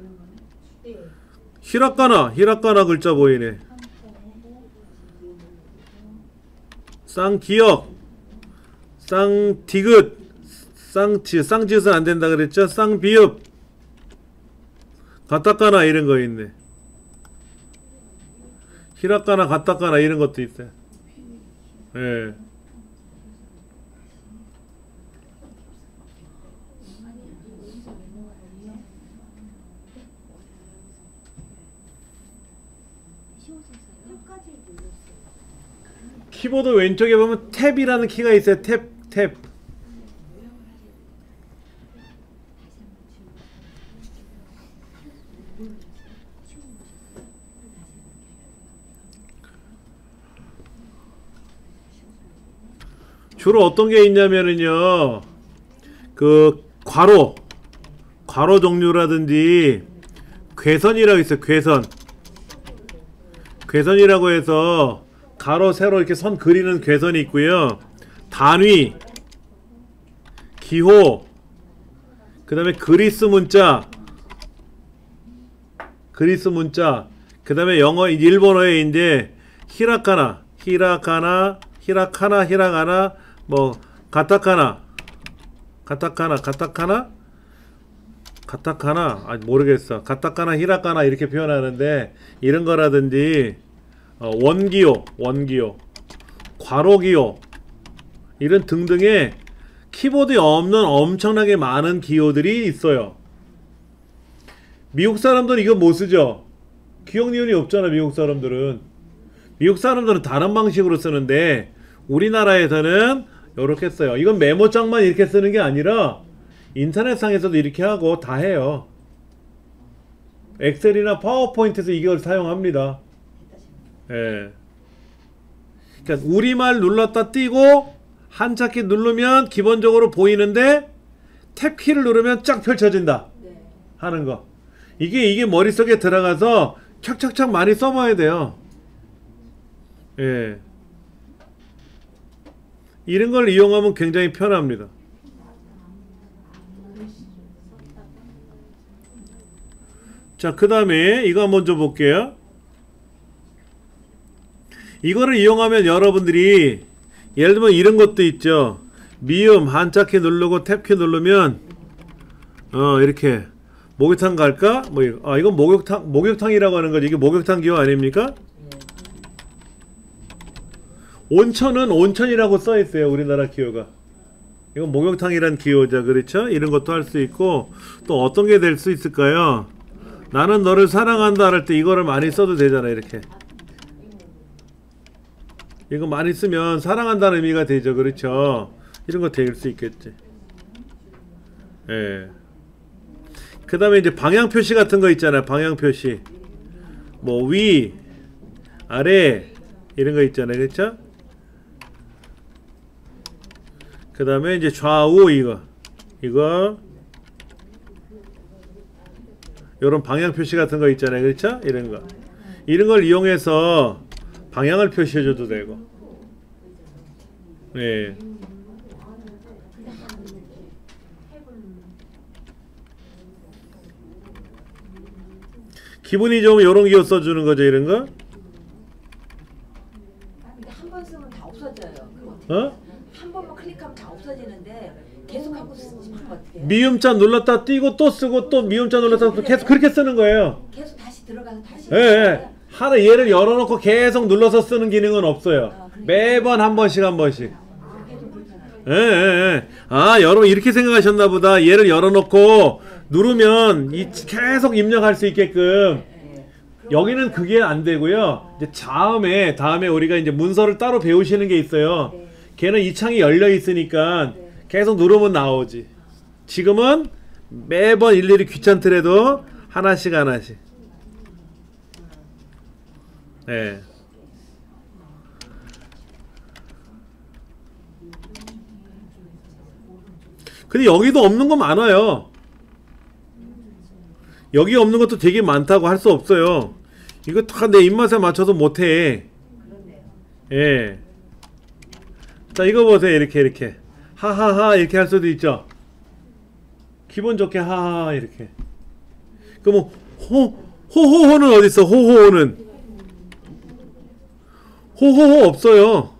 히라카나 글자 보이네. 쌍기역, 쌍디귿, 쌍지읒은 안 된다 그랬죠? 쌍비읍, 가타카나 이런 거 있네. 히라카나, 가타카나 이런 것도 있어요. 예. 키보드 왼쪽에 보면 탭이라는 키가 있어요. 탭. 주로 어떤 게 있냐면은요, 그 괄호 종류라든지 궤선이라고 있어요. 궤선이라고 해서 가로 세로 이렇게 선 그리는 궤선이 있고요. 단위, 기호, 그 다음에 그리스 문자, 그 다음에 일본어에 이제 히라카나, 뭐 가타카나, 모르겠어. 가타카나, 히라카나 이렇게 표현하는데 이런 거라든지 원기호, 괄호기호 이런 등등의 키보드에 없는 엄청나게 많은 기호들이 있어요. 미국 사람들은 이거 못 쓰죠. 기억 니은이 없잖아. 미국 사람들은 다른 방식으로 쓰는데 우리나라에서는 이렇게 써요. 이건 메모장만 이렇게 쓰는 게 아니라 인터넷상에서도 이렇게 하고 다 해요. 엑셀이나 파워포인트에서 이걸 사용합니다. 예. 그러니까 우리말 눌렀다 띄고 한자키 누르면 기본적으로 보이는데 탭 키를 누르면 쫙 펼쳐진다 네. 하는 거. 이게 머릿속에 들어가서 착착착 많이 써봐야 돼요. 예. 이런 걸 이용하면 굉장히 편합니다. 자, 그 다음에 이거 먼저 볼게요. 이거를 이용하면 여러분들이 예를 들면 이런 것도 있죠. 미음 한자키 누르고 탭키 누르면 이렇게 목욕탕 갈까? 뭐 이건 목욕탕이라고 하는 거지. 이게 목욕탕 기호 아닙니까? 온천은 온천이라고 써 있어요. 우리나라 기호가. 이건 목욕탕이란 기호죠. 그렇죠? 이런 것도 할 수 있고 또 어떤 게 될 수 있을까요? 나는 너를 사랑한다 할 때 이거를 많이 써도 되잖아. 이렇게. 이거 많이 쓰면 사랑한다는 의미가 되죠. 그렇죠? 이런 거 될 수 있겠지. 예. 그 다음에 이제 방향 표시 같은 거 있잖아요. 방향 표시. 뭐 위, 아래 이런 거 있잖아요. 그렇죠? 그 다음에 이제 좌우 이거 요런 방향 표시 같은 거 있잖아요. 그렇죠? 이런 거. 이런 걸 이용해서 방향을 표시해줘도 되고. 예. 기분이 좋으면 요런 기호 써주는 거죠. 이런 거. 근데 한 번 쓰면 다 없어져요. 그거 어떻게 한 번만 클릭하면 다 없어지는데 계속 하고 쓰면 어떻게 해요? 미음자 눌렀다 띄고 또 쓰고 또 미음자 눌렀다 또 계속 그렇게 쓰는 거예요. 계속 다시 들어가서 다시. 예. 하나 얘를 열어놓고 계속 눌러서 쓰는 기능은 없어요. 매번 한 번씩. 예. 아, 여러분 이렇게 생각하셨나 보다. 얘를 열어놓고 누르면 계속 입력할 수 있게끔. 여기는 그게 안 되고요. 이제 다음에 우리가 이제 문서를 따로 배우시는 게 있어요. 걔는 이 창이 열려 있으니까 계속 누르면 나오지. 지금은 매번 일일이 귀찮더라도 하나씩. 예. 근데 여기도 없는 거 많아요. 여기 없는 것도 되게 많다고 할 수 없어요. 이거 다 내 입맛에 맞춰서 못해. 예. 자, 이거 보세요. 이렇게. 하하하 이렇게 할 수도 있죠. 기분 좋게 하하하 이렇게. 그럼 호호호는 어디 있어? 호호호는 호호호 없어요.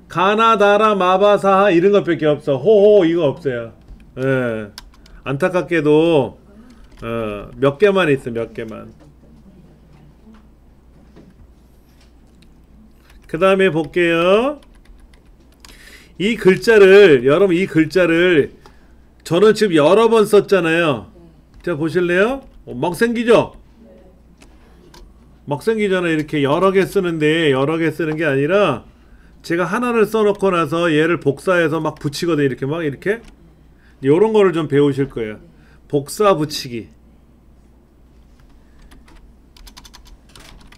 가나다라 마바사하 이런 것밖에 없어. 호호 이거 없어요. 예. 안타깝게도 몇 개만 있어. 몇 개만. 그 다음에 볼게요. 이 글자를 여러분 저는 지금 여러 번 썼잖아요. 자, 보실래요? 막 생기죠? 막 생기잖아요. 이렇게 여러 개 쓰는데 여러 개 쓰는 게 아니라 제가 하나를 써놓고 나서 얘를 복사해서 막 붙이거든요. 이렇게 요런 거를 좀 배우실 거예요. 복사 붙이기.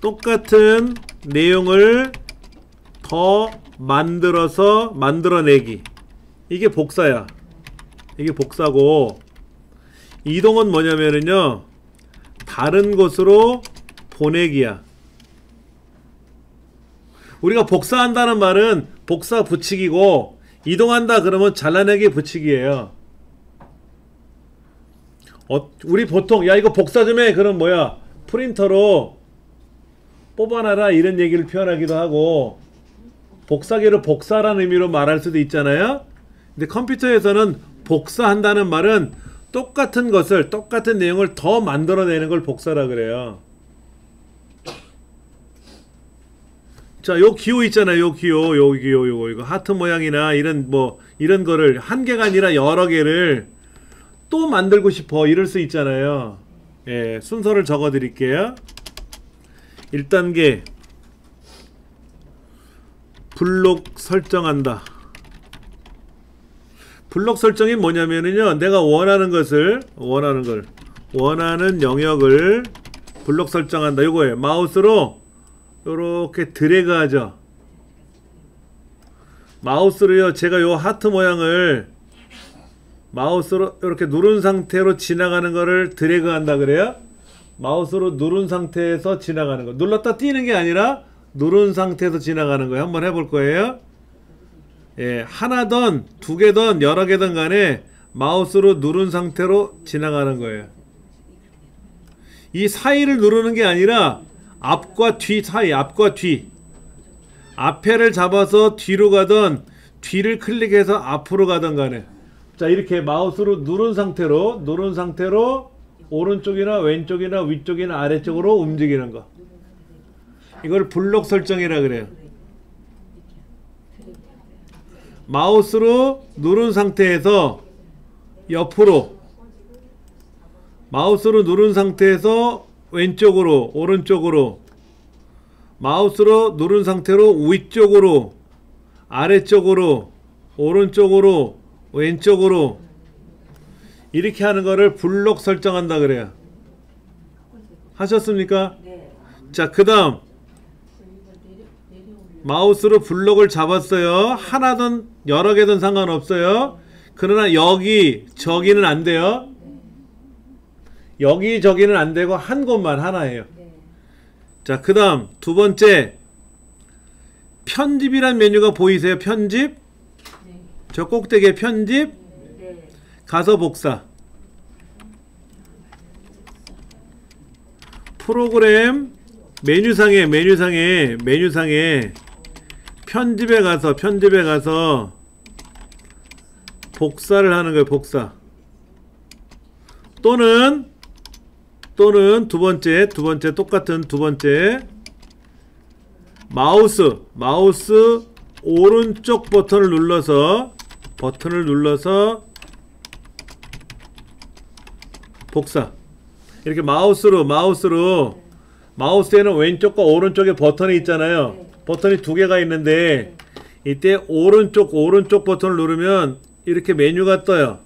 똑같은 내용을 더 만들어내기. 이게 복사야. 이게 복사고, 이동은 뭐냐면은요, 다른 곳으로 보내기야. 우리가 복사한다는 말은 복사 붙이기고, 이동한다 그러면 잘라내기 붙이기예요. 우리 보통 야 이거 복사 좀 해. 그럼 뭐야? 프린터로 뽑아놔라 이런 얘기를 표현하기도 하고, 복사기를 복사라는 의미로 말할 수도 있잖아요. 근데 컴퓨터에서는 복사한다는 말은 똑같은 내용을 더 만들어내는 걸 복사라 그래요. 자, 요 기호 있잖아요. 요 기호, 이거 하트 모양이나 이런 거를 한 개가 아니라 여러 개를 또 만들고 싶어 이럴 수 있잖아요. 예, 순서를 적어 드릴게요. 1단계 블록 설정한다. 블록 설정이 뭐냐면은요, 내가 원하는 영역을 블록 설정한다. 요거예요. 마우스로 요렇게 드래그 하죠. 마우스로요, 제가 요 하트 모양을 마우스로 이렇게 누른 상태로 지나가는 거를 드래그 한다 그래요. 마우스로 누른 상태에서 지나가는 거. 눌렀다 띄는 게 아니라 누른 상태에서 지나가는 거예요. 한번 해볼 거예요. 예, 하나든 두 개든 여러 개든 간에 마우스로 누른 상태로 지나가는 거예요. 이 사이를 누르는 게 아니라 앞과 뒤 사이, 앞과 뒤. 앞에를 잡아서 뒤로 가든 뒤를 클릭해서 앞으로 가든 간에. 자, 이렇게 마우스로 누른 상태로 오른쪽이나 왼쪽이나 위쪽이나 아래쪽으로 움직이는 거. 이걸 블록 설정이라 그래요. 마우스로 누른 상태에서 옆으로, 마우스로 누른 상태에서 왼쪽으로, 오른쪽으로, 마우스로 누른 상태로 위쪽으로, 아래쪽으로, 오른쪽으로, 왼쪽으로 이렇게 하는 거를 블록 설정한다 그래요. 하셨습니까? 네. 자, 그 다음 마우스로 블록을 잡았어요. 하나든 여러 개든 상관없어요. 그러나 여기 저기는 안 돼요. 여기 저기는 안 되고 한 곳만 하나예요. 자, 그 다음 두 번째, 편집이란 메뉴가 보이세요? 편집? 저 꼭대기에 편집, 가서 복사. 프로그램 메뉴상에 편집에 가서 복사를 하는 거예요. 복사. 또는 두 번째 똑같은 두 번째, 마우스 오른쪽 버튼을 눌러서 복사. 이렇게 마우스에는 왼쪽과 오른쪽에 버튼이 있잖아요. 버튼이 두 개가 있는데 이때 오른쪽 버튼을 누르면 이렇게 메뉴가 떠요.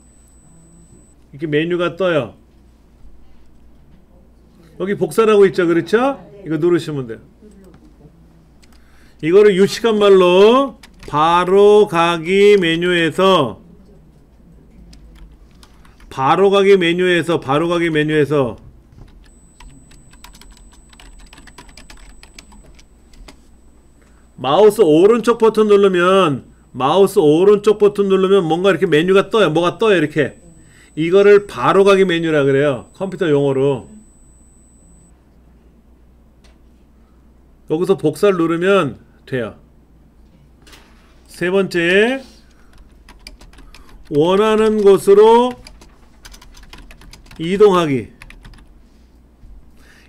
여기 복사라고 있죠. 그렇죠? 이거 누르시면 돼요. 이거를 유식한 말로 바로 가기 메뉴에서 마우스 오른쪽 버튼 누르면 뭔가 이렇게 메뉴가 떠요. 뭐가 떠요. 이렇게. 이거를 바로 가기 메뉴라 그래요. 컴퓨터 용어로. 여기서 복사를 누르면 돼요. 세 번째, 원하는 곳으로 이동하기.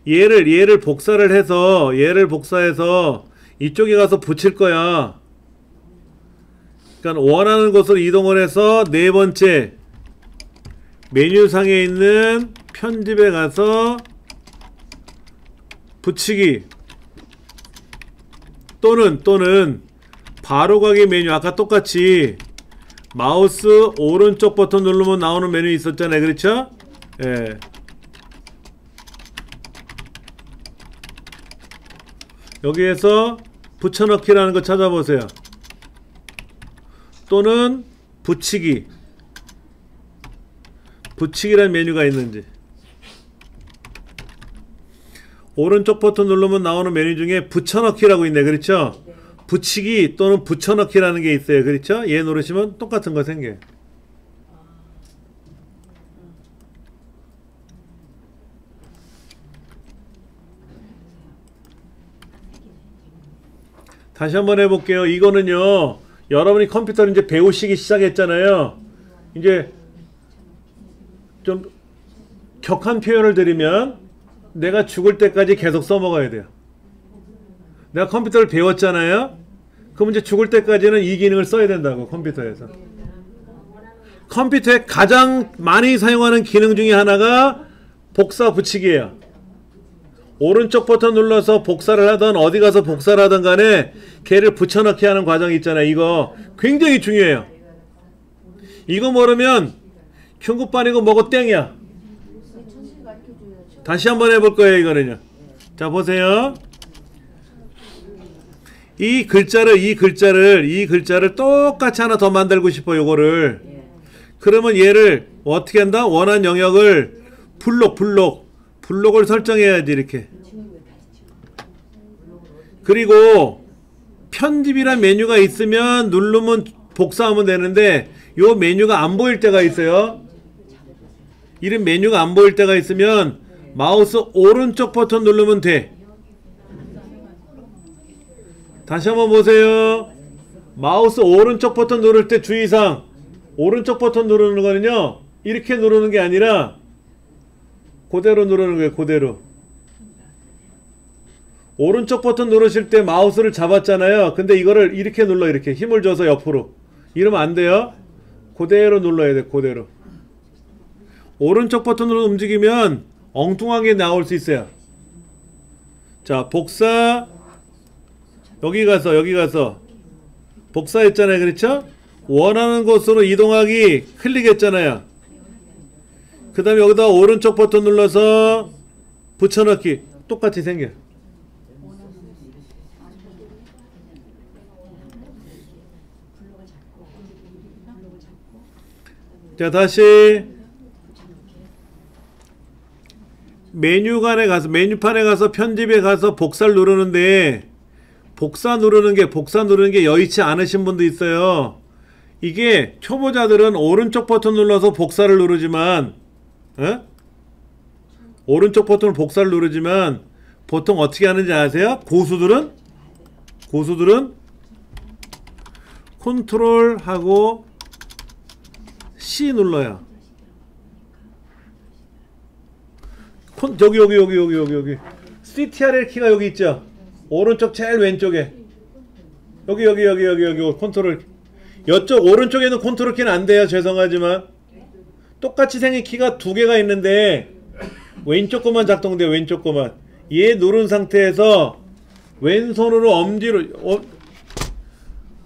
얘를 복사해서 이쪽에 가서 붙일 거야. 그러니까 원하는 곳으로 이동을 해서 네 번째, 메뉴상에 있는 편집에 가서 붙이기. 또는 바로 가기 메뉴, 아까 똑같이 마우스 오른쪽 버튼 누르면 나오는 메뉴 있었잖아요. 그렇죠? 예. 여기에서 붙여넣기라는 거 찾아보세요. 또는 붙이기라는 메뉴가 있는지. 오른쪽 버튼 누르면 나오는 메뉴 중에 붙여넣기라고 있네. 그렇죠? 붙이기 또는 붙여넣기라는 게 있어요. 그렇죠? 얘 누르시면 똑같은 거 생겨요. 다시 한번 해볼게요. 이거는요, 여러분이 컴퓨터를 이제 배우시기 시작했잖아요. 이제 좀 격한 표현을 드리면 내가 죽을 때까지 계속 써먹어야 돼요. 내가 컴퓨터를 배웠잖아요. 그럼 이제 죽을 때까지는 이 기능을 써야 된다고. 컴퓨터에서 컴퓨터에 가장 많이 사용하는 기능 중에 하나가 복사 붙이기예요. 오른쪽 버튼 눌러서 복사를 하던 어디 가서 복사를 하던 간에 걔를 붙여넣기 하는 과정이 있잖아요. 이거 굉장히 중요해요. 이거 모르면 흉급반이고 뭐고 땡이야. 다시 한번 해볼 거예요. 이거는요. 자, 보세요. 이 글자를 똑같이 하나 더 만들고 싶어. 요거를 그러면 얘를 어떻게 한다? 원하는 영역을 블록을 설정해야지 이렇게. 그리고 편집이란 메뉴가 있으면 누르면 복사하면 되는데 요 메뉴가 안 보일 때가 있어요. 이런 메뉴가 안 보일 때가 있으면 마우스 오른쪽 버튼 누르면 돼. 다시 한번 보세요. 마우스 오른쪽 버튼 누를 때 주의사항. 오른쪽 버튼 누르는 거는요 이렇게 누르는 게 아니라 그대로 누르는 거예요. 그대로. 오른쪽 버튼 누르실 때 마우스를 잡았잖아요. 근데 이거를 이렇게 눌러. 이렇게 힘을 줘서 옆으로. 이러면 안 돼요. 그대로 눌러야 돼. 그대로. 오른쪽 버튼으로 움직이면 엉뚱하게 나올 수 있어요. 자, 복사. 여기 가서 복사했잖아요. 그렇죠? 원하는 곳으로 이동하기 클릭했잖아요. 그 다음에 여기다 오른쪽 버튼 눌러서 붙여넣기. 똑같이 생겨요. 자, 다시 메뉴판에 가서 편집에 가서 복사를 누르는데 복사 누르는 게 여의치 않으신 분도 있어요. 이게 초보자들은 오른쪽 버튼 눌러서 복사를 누르지만 오른쪽 버튼을 복사를 누르지만 보통 어떻게 하는지 아세요? 고수들은 컨트롤하고 C 눌러요. 여기 CTRL 키가 여기 있죠? 오른쪽 제일 왼쪽에 여기 컨트롤. 이쪽 오른쪽에는 컨트롤 키는 안 돼요. 죄송하지만 똑같이 생긴 키가 두 개가 있는데 왼쪽 거만 작동돼요. 왼쪽 거만. 얘 누른 상태에서 왼손으로 엄지로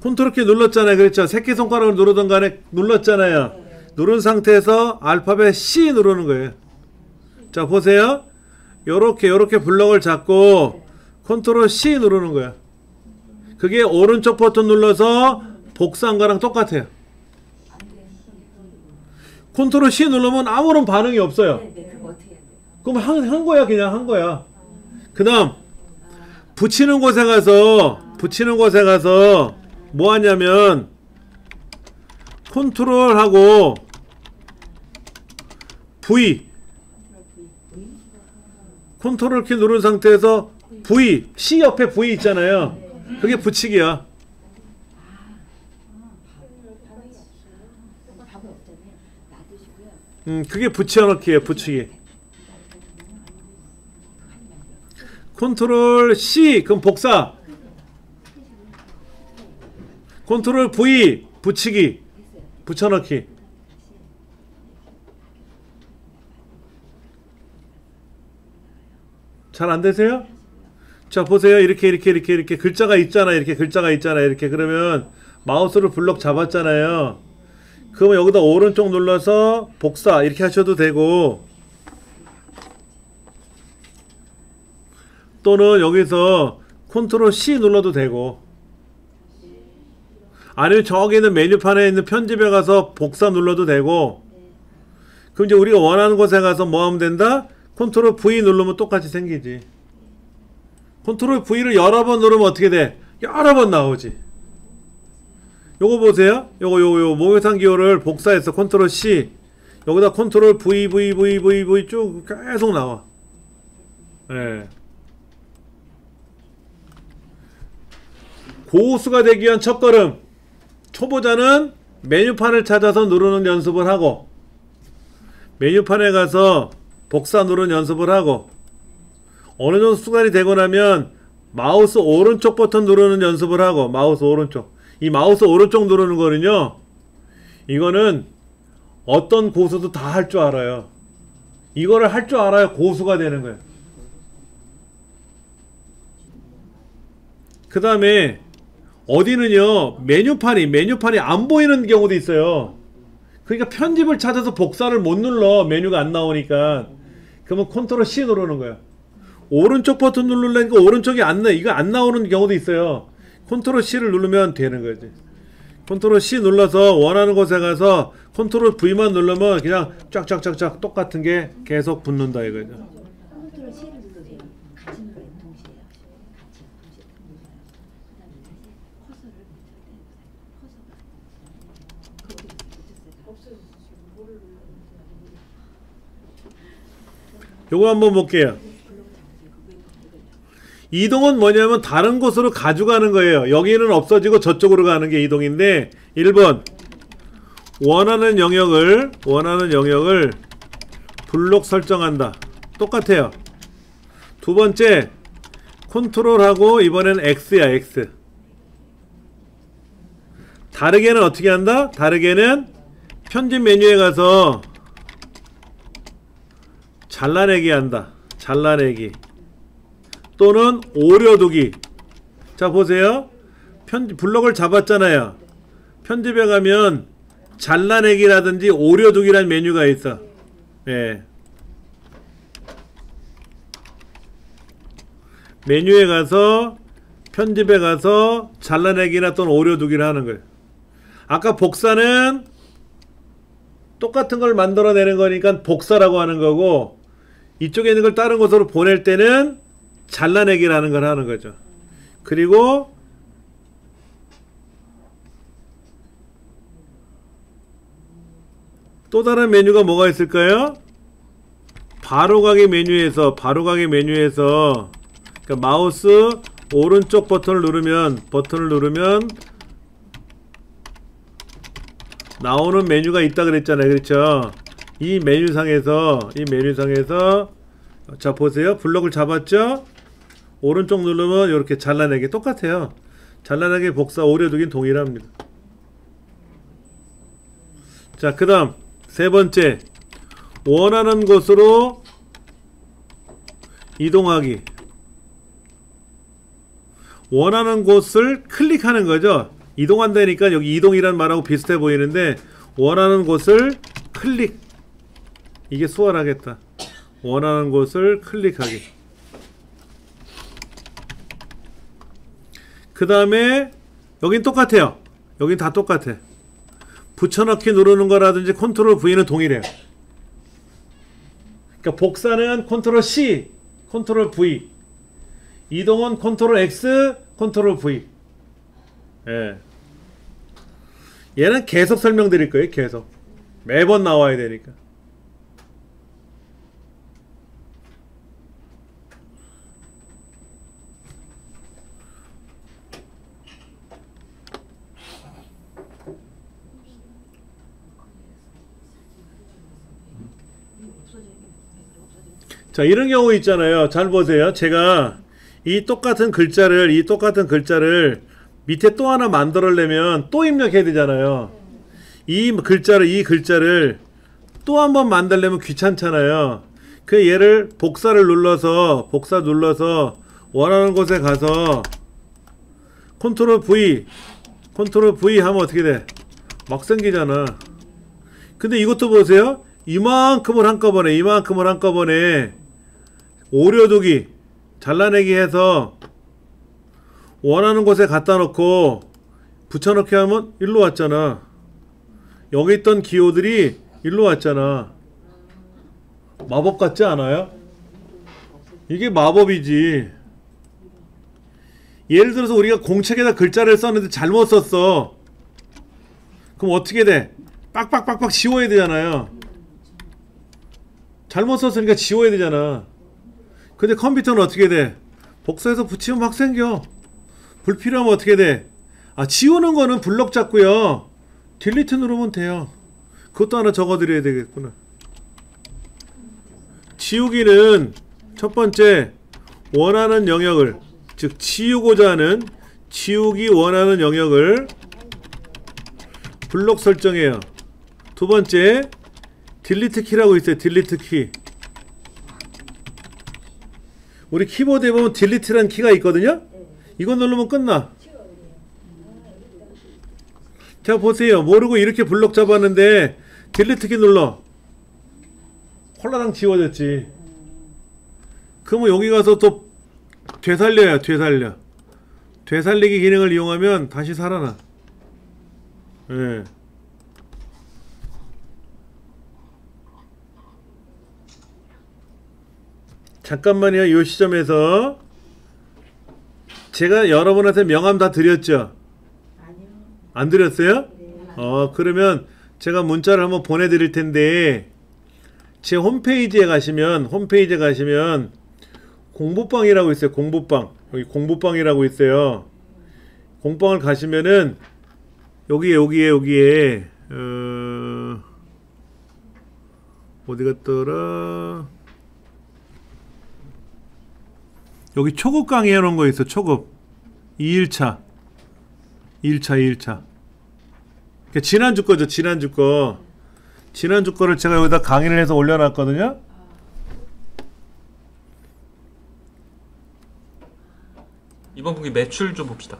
컨트롤 키 눌렀잖아요. 그렇죠? 새끼손가락으로 누르던 간에 눌렀잖아요. 누른 상태에서 알파벳 C 누르는 거예요. 자, 보세요. 요렇게 블럭을 잡고 컨트롤 C 누르는 거야. 그게 오른쪽 버튼 눌러서 복사한 거랑 똑같아요. 컨트롤 C 누르면 아무런 반응이 없어요. 그럼 한 거야. 그냥 한 거야. 그 다음 붙이는 곳에 가서 뭐 하냐면 컨트롤하고 V 컨트롤 키 누른 상태에서 V C 옆에 V 있잖아요. 그게 붙이기야. 그게 붙여넣기예요. 붙이기. 컨트롤 C 그럼 복사. 컨트롤 V 붙이기. 붙여넣기. 잘 안되세요? 자, 보세요. 이렇게 글자가 있잖아. 이렇게 그러면 마우스를 블럭 잡았잖아요. 그러면 여기다 오른쪽 눌러서 복사 이렇게 하셔도 되고, 또는 여기서 컨트롤 C 눌러도 되고, 아니면 저기 있는 메뉴판에 있는 편집에 가서 복사 눌러도 되고. 그럼 이제 우리가 원하는 곳에 가서 뭐 하면 된다? 컨트롤 V 누르면 똑같이 생기지. 컨트롤 V를 여러 번 누르면 어떻게 돼? 여러 번 나오지. 요거 보세요. 요거 목욕탕 기호를 복사해서 컨트롤 C 여기다 컨트롤 V 쭉 계속 나와. 예. 고수가 되기 위한 첫걸음. 초보자는 메뉴판을 찾아서 누르는 연습을 하고, 메뉴판에 가서 복사 누르는 연습을 하고, 어느 정도 습관이 되고 나면 마우스 오른쪽 버튼 누르는 연습을 하고, 마우스 오른쪽. 이 마우스 오른쪽 누르는 거는요, 이거는 어떤 고수도 다 할 줄 알아요. 이거를 할 줄 알아야 고수가 되는 거예요. 그 다음에 어디는요, 메뉴판이 안 보이는 경우도 있어요. 그러니까 편집을 찾아서 복사를 못 눌러. 메뉴가 안 나오니까. 그러면 컨트롤 C 누르는 거야. 오른쪽 버튼 누르려니까 오른쪽이 이거 안 나오는 경우도 있어요. 컨트롤 C를 누르면 되는 거지. 컨트롤 C 눌러서 원하는 곳에 가서 컨트롤 V만 누르면 그냥 쫙쫙쫙쫙 똑같은 게 계속 붙는다 이거죠. 컨트롤 C를 눌러줘요. 같이 눌러요. 동시에. 같이 동시에 눌러요. 그다음에 다시 커서를 커서가 요거 한번 볼게요. 이동은 뭐냐면 다른 곳으로 가져가는 거예요. 여기는 없어지고 저쪽으로 가는 게 이동인데 1번 원하는 영역을 블록 설정한다. 똑같아요. 두 번째 컨트롤하고 이번엔 X야 X. 다르게는 어떻게 한다? 다르게는 편집 메뉴에 가서 잘라내기 한다. 잘라내기 또는 오려두기. 자 보세요. 블록을 잡았잖아요. 편집에 가면 잘라내기라든지 오려두기라는 메뉴가 있어. 예. 메뉴에 가서 편집에 가서 잘라내기나 또는 오려두기를 하는 거예요. 아까 복사는 똑같은 걸 만들어내는 거니까 복사라고 하는 거고, 이쪽에 있는 걸 다른 곳으로 보낼 때는 잘라내기라는 걸 하는 거죠. 그리고 또 다른 메뉴가 뭐가 있을까요? 바로가기 메뉴에서 그러니까 마우스 오른쪽 버튼을 누르면 나오는 메뉴가 있다 그랬잖아요. 그렇죠? 이 메뉴상에서 자 보세요. 블록을 잡았죠? 오른쪽 누르면 이렇게 잘라내기 똑같아요. 잘라내기, 복사, 오려두기는 동일합니다. 자, 그 다음 세 번째 원하는 곳으로 이동하기. 원하는 곳을 클릭하는 거죠. 이동한다니까 여기 이동이란 말하고 비슷해 보이는데 원하는 곳을 클릭. 이게 수월하겠다. 원하는 곳을 클릭하기. 그 다음에 여긴 똑같아요. 여긴 다 똑같아. 붙여넣기 누르는 거라든지 컨트롤 V는 동일해요. 그러니까 복사는 컨트롤 C, 컨트롤 V. 이동은 컨트롤 X, 컨트롤 V. 예. 얘는 계속 설명드릴 거예요. 계속. 매번 나와야 되니까. 자, 이런 경우 있잖아요. 잘 보세요. 제가 이 똑같은 글자를 밑에 또 하나 만들려면 또 입력해야 되잖아요. 이 글자를 또 한 번 만들려면 귀찮잖아요. 그 얘를 복사 눌러서 원하는 곳에 가서 컨트롤 V 하면 어떻게 돼? 막 생기잖아. 근데 이것도 보세요. 이만큼을 한꺼번에 오려두기, 잘라내기 해서 원하는 곳에 갖다 놓고 붙여넣기 하면 일로 왔잖아. 여기 있던 기호들이 일로 왔잖아. 마법 같지 않아요? 이게 마법이지. 예를 들어서 우리가 공책에다 글자를 썼는데 잘못 썼어. 그럼 어떻게 돼? 빡빡빡빡 지워야 되잖아요. 잘못 썼으니까 지워야 되잖아. 근데 컴퓨터는 어떻게 돼? 복사해서 붙이면 막 생겨. 불필요하면 어떻게 돼? 아, 지우는 거는 블럭 잡고요. 딜리트 누르면 돼요. 그것도 하나 적어드려야 되겠구나. 지우기는 첫 번째 원하는 영역을, 즉 지우고자 하는 지우기 원하는 영역을 블록 설정해요. 두 번째 딜리트 키라고 있어요. 딜리트 키. 우리 키보드에 보면 딜리트라는 키가 있거든요. 이거 누르면 끝나. 자 보세요. 모르고 이렇게 블록 잡았는데 딜리트 키 눌러. 홀라당 지워졌지. 그러면 여기 가서 또 되살려요. 되살리기 기능을 이용하면 다시 살아나. 예. 잠깐만요. 이 시점에서 제가 여러분한테 명함 다 드렸죠? 아니요. 안 드렸어요? 네. 그러면 제가 문자를 한번 보내드릴 텐데 제 홈페이지에 가시면 공부방이라고 있어요. 공부방. 여기 공부방이라고 있어요. 공부방을 가시면은 여기에 어디 갔더라? 여기 초급 강의 해놓은 거 있어. 초급 2일차 2일차 지난주 거죠. 지난주 거를 제가 여기다 강의를 해서 올려놨거든요. 이번 분기 매출 좀 봅시다.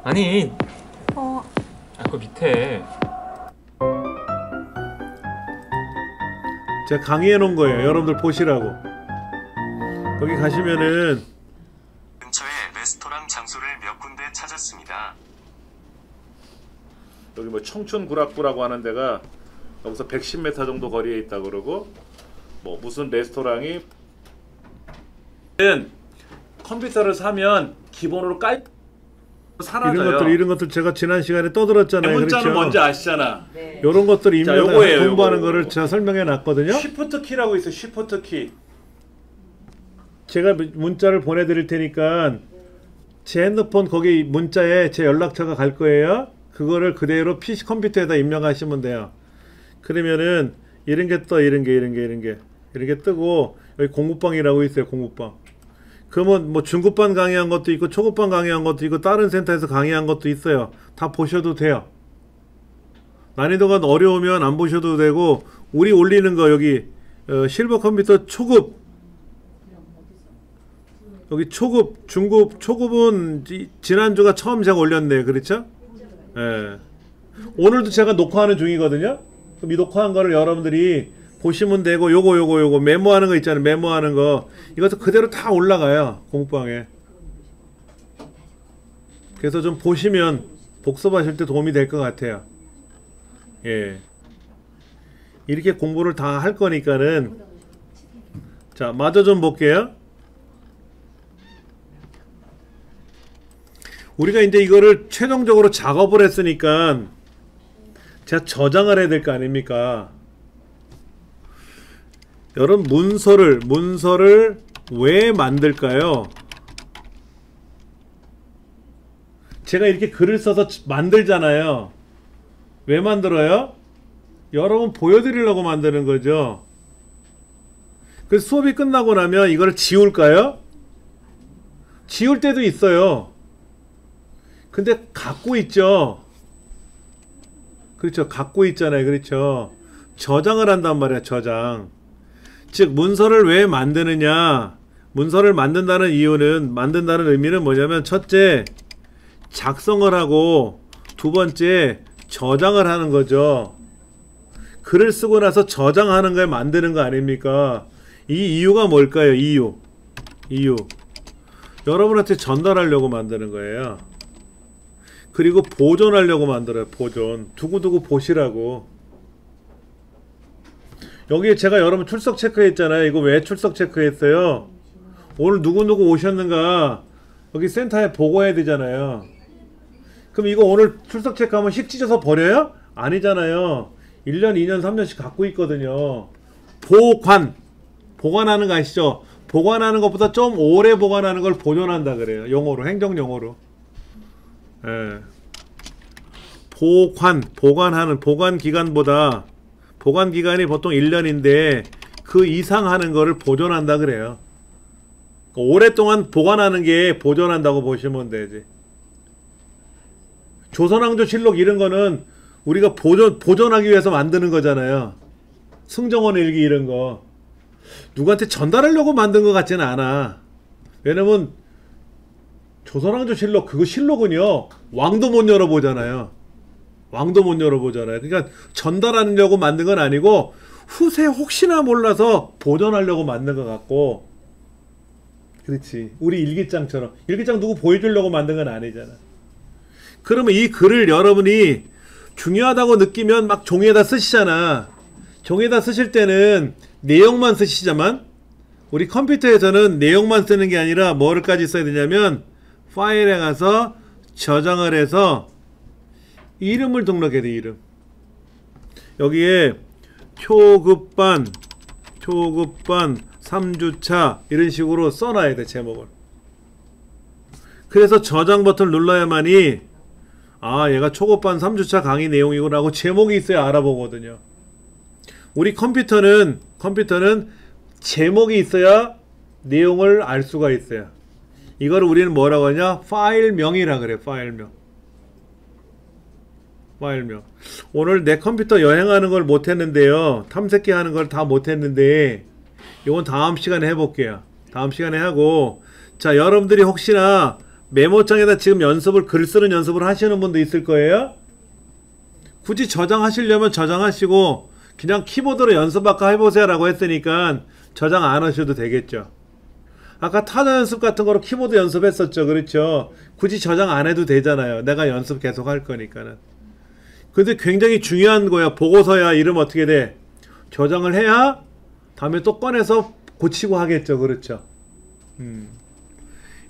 아니, 그 밑에 제가 강의해 놓은 거예요. 여러분들 보시라고. 거기 가시면은 근처에 레스토랑 장소를 몇 군데 찾았습니다. 여기 뭐 청춘구락구라고 하는 데가 여기서 110m 정도 거리에 있다 그러고 뭐 무슨 레스토랑이 컴퓨터를 사면 기본으로 사라져요. 이런 것들 제가 지난 시간에 떠들었잖아요. 문자는 그렇죠? 뭔지 아시잖아. 네. 이런 것들 입력을 공부하는 요거. 거를 제가 설명해 놨거든요. 쉬프트 키라고 있어. 쉬프트 키. 제가 문자를 보내드릴 테니까 제 핸드폰 거기 문자에 제 연락처가 갈 거예요. 그거를 그대로 PC 컴퓨터에다 입력하시면 돼요. 그러면은 이런 게 떠, 이런 게 뜨고 여기 공부방이라고 있어요. 공부방. 그러면 뭐 중급반 강의한 것도 있고 초급반 강의한 것도 있고 다른 센터에서 강의한 것도 있어요. 다 보셔도 돼요. 난이도가 어려우면 안 보셔도 되고 우리 올리는 거 여기 실버 컴퓨터 초급 여기 초급, 중급, 초급은 지난주가 처음 제가 올렸네요. 그렇죠? 예. 오늘도 제가 녹화하는 중이거든요. 그럼 이 녹화한 거를 여러분들이 보시면 되고 요거 메모하는 거 있잖아요. 메모하는 거 이것도 그대로 다 올라가요. 공부방에. 그래서 좀 보시면 복습하실 때 도움이 될 것 같아요. 예. 이렇게 공부를 다 할 거니까는 자 마저 좀 볼게요. 우리가 이제 이거를 최종적으로 작업을 했으니까 제가 저장을 해야 될 거 아닙니까? 여러분 문서를 왜 만들까요? 제가 이렇게 글을 써서 만들잖아요. 왜 만들어요? 여러분 보여드리려고 만드는 거죠. 그래서 수업이 끝나고 나면 이걸 지울까요? 지울 때도 있어요. 근데 갖고 있죠. 그렇죠. 갖고 있잖아요. 그렇죠. 저장을 한단 말이야. 저장. 즉 문서를 왜 만드느냐. 문서를 만든다는 이유는 만든다는 의미는 뭐냐면 첫째 작성을 하고 두 번째 저장을 하는 거죠. 글을 쓰고 나서 저장하는 걸 만드는 거 아닙니까? 이 이유가 뭘까요? 이유. 여러분한테 전달하려고 만드는 거예요. 그리고 보존하려고 만들어요. 보존. 두고두고 보시라고. 여기에 제가 여러분 출석 체크했잖아요. 이거 왜 출석 체크했어요? 오늘 누구누구 오셨는가 여기 센터에 보고해야 되잖아요. 그럼 이거 오늘 출석 체크하면 씩 찢어서 버려요? 아니잖아요. 1년, 2년, 3년씩 갖고 있거든요. 보관하는 거 아시죠? 보관하는 것보다 좀 오래 보관하는 걸 보존한다 그래요. 용어로, 행정용어로. 예. 보관 기간보다 보관 기간이 보통 1년인데 그 이상 하는 거를 보존한다 그래요. 오랫동안 보관하는 게 보존한다고 보시면 되지. 조선왕조실록 이런 거는 우리가 보존하기 위해서 만드는 거잖아요. 승정원 일기 이런 거 누구한테 전달하려고 만든 것 같지는 않아. 왜냐면 조선왕조실록 그거 실록은요 왕도 못 열어보잖아요. 그러니까 전달하려고 만든 건 아니고 후세 혹시나 몰라서 보존하려고 만든 것 같고. 그렇지. 우리 일기장처럼 일기장 누구 보여주려고 만든 건 아니잖아. 그러면 이 글을 여러분이 중요하다고 느끼면 막 종이에다 쓰시잖아. 종이에다 쓰실 때는 내용만 쓰시자만 우리 컴퓨터에서는 내용만 쓰는 게 아니라 뭐를까지 써야 되냐면 파일에 가서 저장을 해서 이름을 등록해야 돼. 이름. 여기에 초급반 3주차 이런 식으로 써놔야 돼. 제목을. 그래서 저장 버튼을 눌러야만이 아 얘가 초급반 3주차 강의 내용이구나 하고 제목이 있어야 알아보거든요. 우리 컴퓨터는 제목이 있어야 내용을 알 수가 있어요. 이걸 우리는 뭐라고 하냐? 파일명이라 그래. 파일명. 오늘 내 컴퓨터 여행하는 걸 못했는데요. 탐색기 하는 걸 다 못했는데 이건 다음 시간에 해볼게요. 다음 시간에 하고, 자 여러분들이 혹시나 메모장에다 지금 글 쓰는 연습을 하시는 분도 있을 거예요. 굳이 저장하시려면 저장하시고 그냥 키보드로 연습 아까 해보세요 라고 했으니까 저장 안 하셔도 되겠죠. 아까 타자 연습 같은 거로 키보드 연습했었죠. 그렇죠. 굳이 저장 안 해도 되잖아요. 내가 연습 계속 할 거니까는. 근데 굉장히 중요한 거야. 보고서야 이름 어떻게 돼? 저장을 해야 다음에 또 꺼내서 고치고 하겠죠. 그렇죠.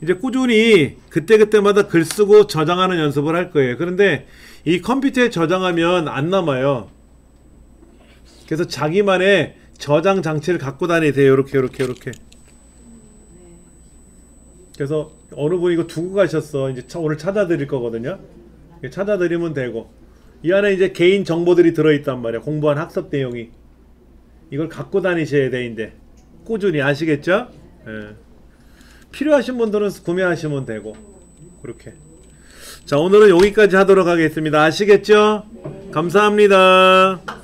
이제 꾸준히 그때그때마다 글 쓰고 저장하는 연습을 할 거예요. 그런데 이 컴퓨터에 저장하면 안 남아요. 그래서 자기만의 저장 장치를 갖고 다니세요. 이렇게. 그래서 어느 분이 이거 두고 가셨어. 이제 오늘 찾아드릴 거거든요. 찾아드리면 되고, 이 안에 이제 개인 정보들이 들어있단 말이야. 공부한 학습 내용이. 이걸 갖고 다니셔야 돼. 이제 꾸준히. 아시겠죠? 예. 필요하신 분들은 구매하시면 되고 그렇게. 자 오늘은 여기까지 하도록 하겠습니다. 아시겠죠? 감사합니다.